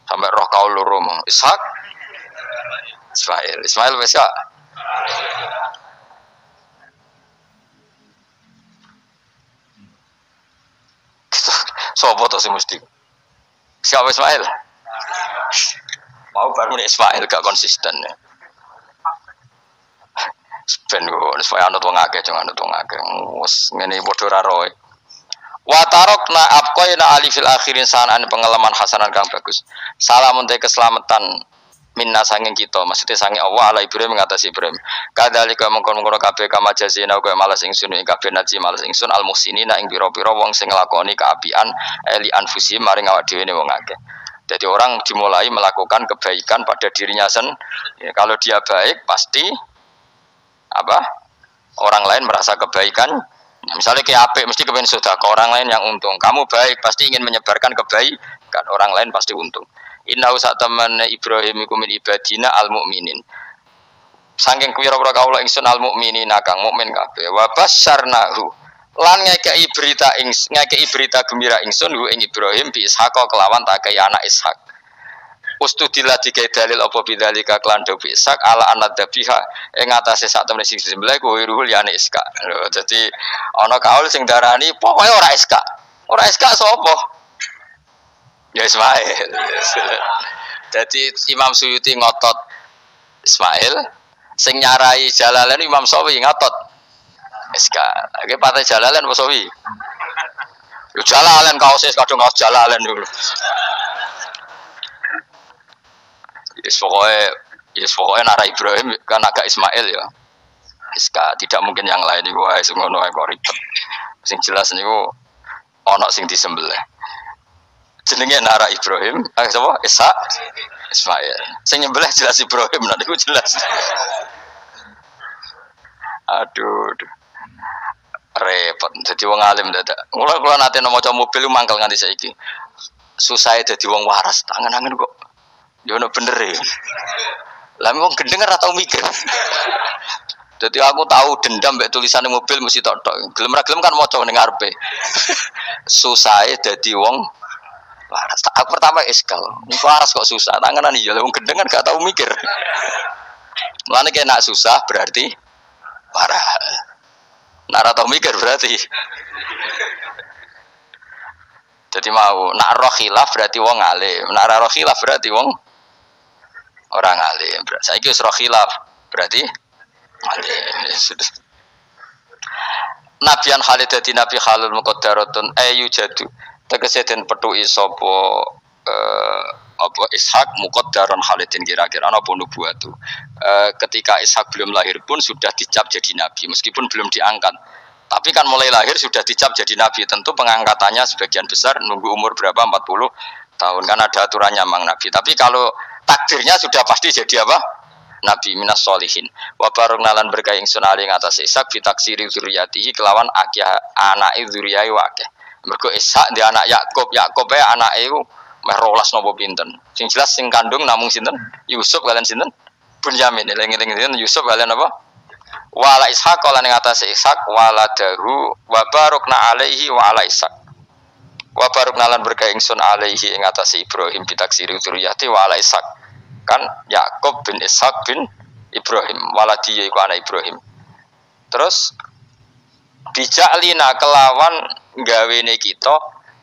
sampai roh kau loro Ishak, Ismail wes ya. Sopo tuh sih mesti, siapa Ismail? Mau baru nih Ismail gak konsisten ya. Ben gue, supaya anut wong akeh, jangan anut wong akeh. Mus ngene bodoh raroy. Watarokna abqaina ali fil akhirin sanaan pengalaman hasanan kang bagus. Salamun te keselamatan minna sanging kita, maksudnya sanging Allah ala Ibrahim mengatasi Ibrahim. Kadzalika mengkon-mengkon kabeh kama jazina kaya malas ingsun ing kabeh naji malas ingsun al muhsinina ing pira-pira wong sing nglakoni kaapian eli anfusi maring awak dhewe wong akeh. Jadi orang dimulai melakukan kebaikan pada dirinya sendiri. Ya, kalau dia baik pasti apa? Orang lain merasa kebaikan. Misalnya kayak apik mesti kepengen sedekah, orang lain yang untung. Kamu baik pasti ingin menyebarkan kebaikan, orang lain pasti untung. Inna usataman Ibrahim iku min ibadina al mukminin. Saking pira-pira kaula ingsun al mukminin kang mukmin kabeh. Wa basyarnahu. Lan ngekeki berita gembira ingsun hu ing Ibrahim bi Ishaq kelawan takai anak Ishak. Ustudillah dikai dalil apa bidzalika klan dawi Ishak ala anadzabiha ing atase sak temene sing disembelih kuwi ruhul yani Ishak. Dadi ana kaul sing darani pokoke ora Ishak. Ora Ishak sapa? Ya Ismail. Jadi Imam Suyuti ngotot Ismail, sing nyarai Jalalain Imam Sawi ngotot Ishak. Iki partai Jalalain apa Sawi? Yo Jalalain kaose kadung kaos Jalalain dulu. Yes pokoknya Nara Ibrahim kan agak Ismail ya. Iska tidak mungkin yang lain iku wae sing ngono ae kok ribet. Sing jelas niku ana sing disembelih. Jenenge Nara Ibrahim, sapa? Ismail. Sing nyembelih jelas Ibrahim, nah niku jelas. Aduh. Repot. Dadi wong alim dadak. Kula nate maca mobil mangkel nganti saiki. Susah dadi wong waras, tangan-tangan kok yo ono bener e. Lah wong gendeng ora tau mikir. Jadi aku tahu dendam mbek tulisan mobil mesti tok. Gelem ra gelem kan maca ning ngarepe. Susahe dadi wong waras. Aku pertama eskal. Ning waras kok susah. Tanganan iya wong gendeng kan gak tau mikir. Mulane kena susah berarti waras. Nak ora tau mikir berarti. Jadi mau nak roh khilaf berarti wong alim. Nak ora roh khilaf berarti wong orang alim. Saiki wis roh khilaf berarti alim. Nabian Khalid dadi nabi halul muqaddaratun ayu jadu. Tegese den petuki sapa apa Ishak muqaddaran Khalidin kira-kira ana apa nubuat itu. Ketika Ishak belum lahir pun sudah dicap jadi nabi meskipun belum diangkat. Tapi kan mulai lahir sudah dicap jadi nabi. Tentu pengangkatannya sebagian besar nunggu umur berapa 40 tahun kan ada aturannya mang nabi. Tapi kalau takdirnya sudah pasti jadi apa? Nabi minas solihin. Wa baroknalan berkah ingsun ali ing atase Ishak fitaksiri dzurriyyatihi kelawan akeh anake dzurriyyah akeh. Mergo Ishak dia anak Yakub, Yakub e anake iku meh 12 napa pinten. Sing jelas sing kandung namung sinten? Yusuf kalian sinten? Bunyamin. Eling-eling sinten Yusuf kalian apa? Wala Ishak lan ing atase Ishak waladahu wa barokna alaihi wa ala Ishak. Wa baroknalan berkah ingsun alaihi ing atase Ibrahim fitaksiri dzurriyyati wa ala Ishak. Kan Yakub bin Ishak bin Ibrahim waladi iku anak Ibrahim. Terus bijaklina kelawan gawene kita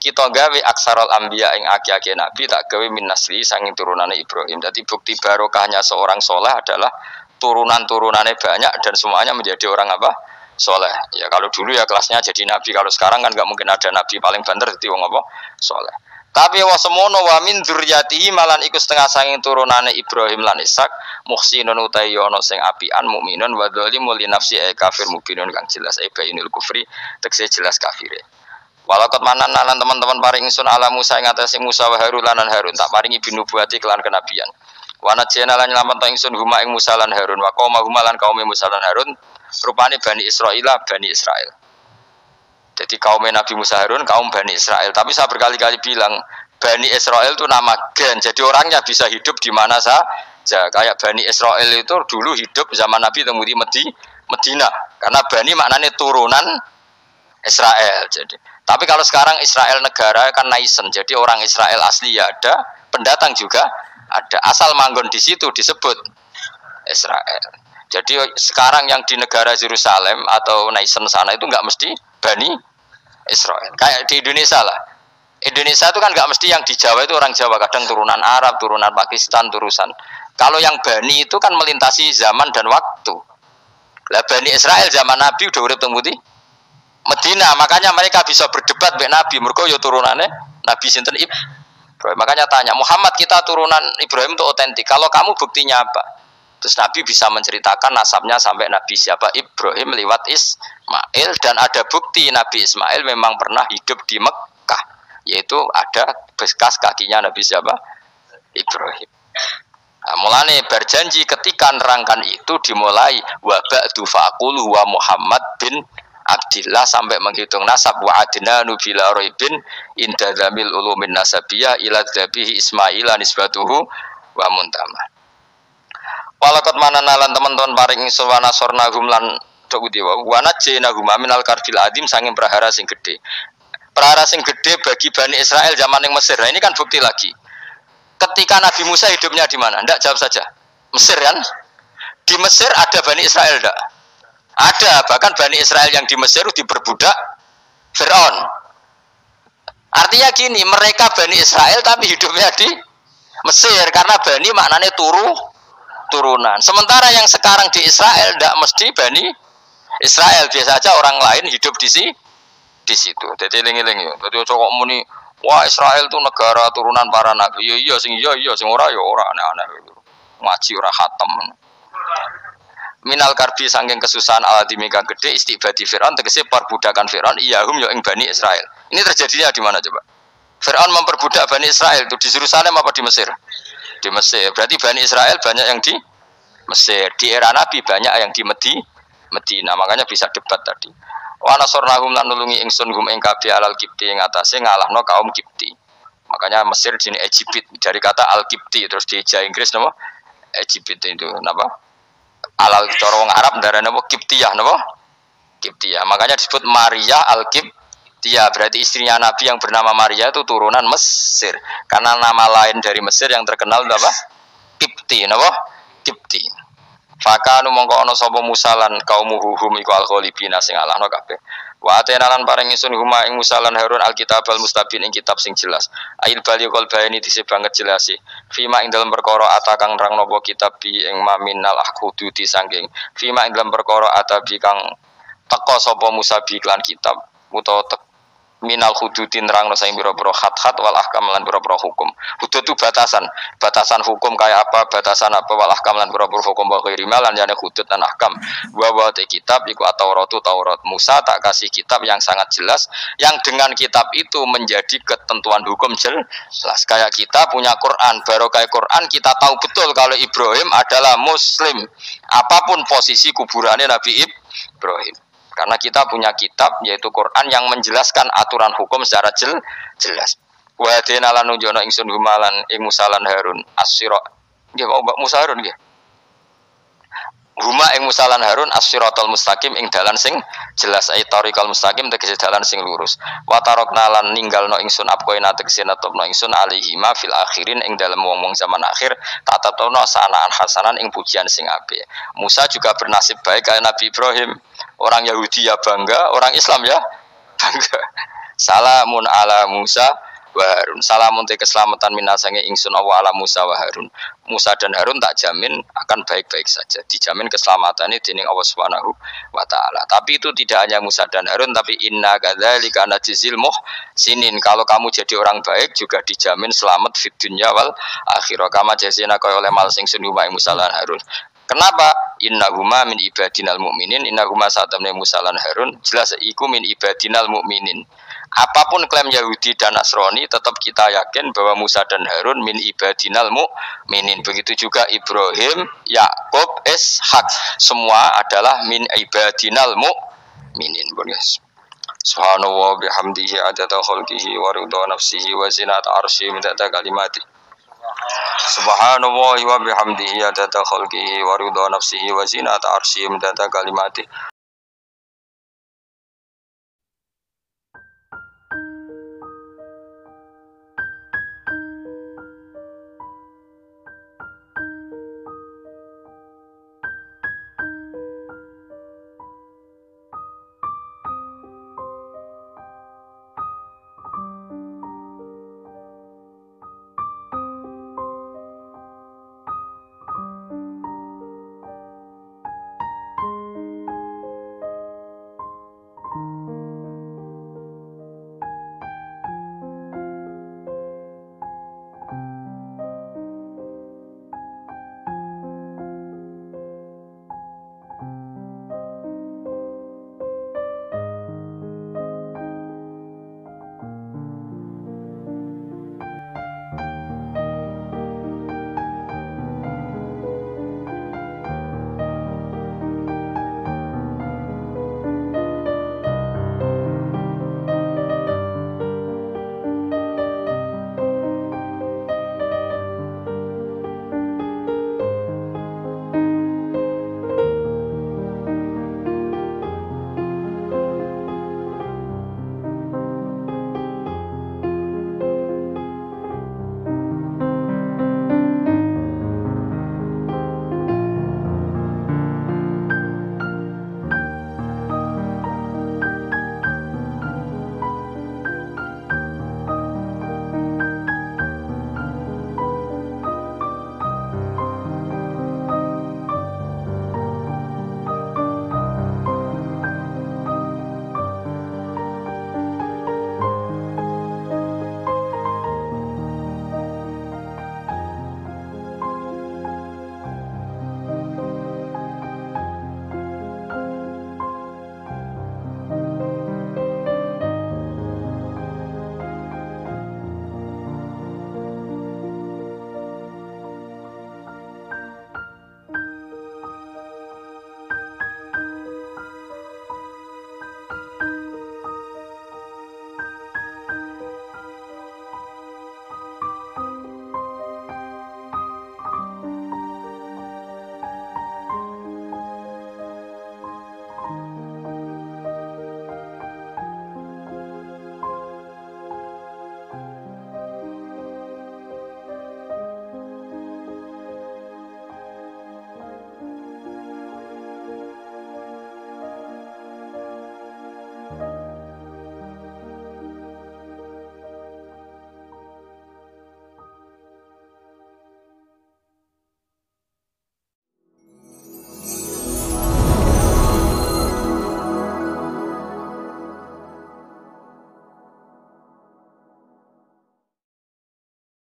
kita gawe aksarul anbiya ing aki-aki nabi tak gawe min nasli sanging turunane Ibrahim. Jadi bukti barokahnya seorang soleh adalah turunan-turunannya banyak dan semuanya menjadi orang apa? Soleh. Ya kalau dulu ya kelasnya jadi nabi, kalau sekarang kan nggak mungkin ada nabi paling banter jadi wong apa? Soleh. Tapi wa semono wa min dzurriyyatihi malan iku setengah sanging turunane Ibrahim lan Ishak muhsinun utawi ana sing apian mukminun wa dzalimul li nafsi kafir mukminun kang jelas bainul kufri tekse jelas kafire. Walakot manan lan teman-teman paring ingsun ala Musa ing atase Musa wa Harun lan Harun tak paringi binubuwati kelan kenabian. Wa najena lan nyelametno ingsun huma ing Musa lan Harun wa qauma huma lan kaum Musa lan Harun rupane Bani Israil. Jadi kaum Nabi Musa Harun kaum Bani Israel. Tapi saya berkali-kali bilang Bani Israel itu nama gen. Jadi orangnya bisa hidup di mana saja. Kayak Bani Israel itu dulu hidup zaman Nabi temu di Medina. Karena Bani maknanya turunan Israel. Jadi. Tapi kalau sekarang Israel negara kan naisen. Jadi orang Israel asli ya ada, pendatang juga ada. Asal manggon di situ disebut Israel. Jadi sekarang yang di negara Yerusalem atau naisen sana itu nggak mesti Bani Israel. Kayak di Indonesia lah. Indonesia itu kan nggak mesti yang di Jawa itu orang Jawa, kadang turunan Arab, turunan Pakistan, turunan. Kalau yang Bani itu kan melintasi zaman dan waktu. Lah Bani Israel zaman Nabi udah urip teng pundi? Medina, makanya mereka bisa berdebat mbek Nabi, mergo yo turunannya Nabi sinten Ibrahim. Makanya tanya, Muhammad kita turunan Ibrahim itu otentik. Kalau kamu buktinya apa? Terus Nabi bisa menceritakan nasabnya sampai Nabi siapa Ibrahim lewat Ismail dan ada bukti Nabi Ismail memang pernah hidup di Mekah, yaitu ada bekas kakinya Nabi siapa Ibrahim. Nah, mulane berjanji ketika nerangkan itu dimulai wa ba'du faqul wa Muhammad bin Abdillah sampai menghitung nasab wa adnanu bila raibin inda dzamil ulumin nasabiyah ila dzabihi Ismaila nisbatuhu wa muntama. Walakot mananalan teman-teman paring ingsun wa nasornahum lan dawuh wa najjaynahum minal karbil adim sanging prahara sing gedhe. Prahara sing gedhe bagi Bani Israel zaman yang Mesir. Nah, ini kan bukti lagi. Ketika Nabi Musa hidupnya di mana? Ndak, jawab saja. Mesir kan? Di Mesir ada Bani Israel ndak? Ada, bahkan Bani Israel yang di Mesir diperbudak Fir'aun. Artinya gini, mereka Bani Israel tapi hidupnya di Mesir karena Bani maknanya turunan. Sementara yang sekarang di Israel tidak mesti Bani Israel, biasa saja orang lain hidup di situ. Jadi eling-eling ya. Jadi cocok muni, wah Israel itu negara turunan para nabi. Iya sing ora ya ora aneh-aneh. Ngaji ora khatam. Minal karbi saking kesusahan aladimika gede istibadi Fir'aun tegese perbudakan Fir'aun iyahum ya ing Bani Israel. Ini terjadinya di mana coba? Fir'aun memperbudak Bani Israel itu di Yerusalem apa di Mesir? Di Mesir. Berarti Bani Israel banyak yang di Mesir. Di era Nabi banyak yang di Medina. Makanya bisa debat tadi. Wa nasornahum lan nulungi ingsun hum ing kabeh alal kipti ing atase ngalahno kaum Kipti. Makanya Mesir jenis Egypt dari kata al-Kipti terus di Inggris napa? Egypt itu napa? Alal cara wong Arab ndarane napa? Kiptiyah napa? Kiptiyah. Makanya disebut Maria al-Kiptiyah. Berarti istrinya Nabi yang bernama Maria itu turunan Mesir. Karena nama lain dari Mesir yang terkenal apa? Kipti napa? Kipti. Fakanu mongko ana sapa Musa lan kaumuhu hum iku al-ghalibina sing alahno kabeh. Wa atena lan paring ingsun huma ing Musa lan Harun al-kitab al-mustabin ing kitab sing jelas. Ail baliqul bayani dise banget jelasi. Fima ing dalam perkara atakang rang napa kitab bi ing maminal ahkududi sangking. Fima ing dalam perkara atabi kang teka sapa Musa bi iklan kitab utawa minal hududin rangno saing pira-pira khat-khat wal ahkam lan pira-pira hukum. Hudud itu batasan hukum kayak apa, batasan apa wal ahkam lan pira-pira hukum wa ghairi lan jane hudud dan ahkam. Wa te kitab iku Taurat Musa tak kasih kitab yang sangat jelas yang dengan kitab itu menjadi ketentuan hukum jelas. Kayak kita punya Quran, baru kayak Quran kita tahu betul kalau Ibrahim adalah muslim. Apapun posisi kuburannya Nabi Ibrahim. Karena kita punya kitab yaitu Quran yang menjelaskan aturan hukum secara jelas. Wa hadina lan nunjono ingsun humalan ing Musa lan Harun as-sira. Nggih Mbak Musa Harun nggih. Huma ing Musa lan Harun as-siratal mustaqim ing dalan sing jelas ai tariqal mustaqim tegese dalan sing lurus. Wa tarokna lan ninggalno ingsun apkoina tegese netopno ingsun alihi ma fil akhirin ing dalem wong-wong zaman akhir tatatono sanaan hasanan ing pujian sing apik. Musa juga bernasib baik kayak Nabi Ibrahim. Orang Yahudi ya bangga, orang Islam ya bangga. Salamun ala Musa wa Harun. Salamun te keselamatan minasange ingsun Allah ala Musa wa Harun. Musa dan Harun tak jamin akan baik-baik saja. Dijamin keselamatannya dening Allah Subhanahu wa taala. Tapi itu tidak hanya Musa dan Harun, tapi inna kadzalika najzil muhsinin. Kalau kamu jadi orang baik juga dijamin selamat fid dunya wal akhirah. Kama jazina kaya oleh mal sing sunuma Musa lan Harun. Kenapa? Innahuma min ibadinal mu'minin. Innahuma satamne Musa lan Harun jelas iku min ibadinal mu'minin. Apapun klaim Yahudi dan Nasrani, tetap kita yakin bahwa Musa dan Harun min ibadinal mu'minin. Begitu juga Ibrahim, Yakub, Ishak, semua adalah min ibadinal mu'minin. Subhanallah bihamdihi adada khalqihi wa ridha nafsihi wa zinata arsyihi midada kalimati. Subhanallah wa bihamdihi adada khalqihi wa ridha nafsihi wa zinata arsyihi midada kalimati.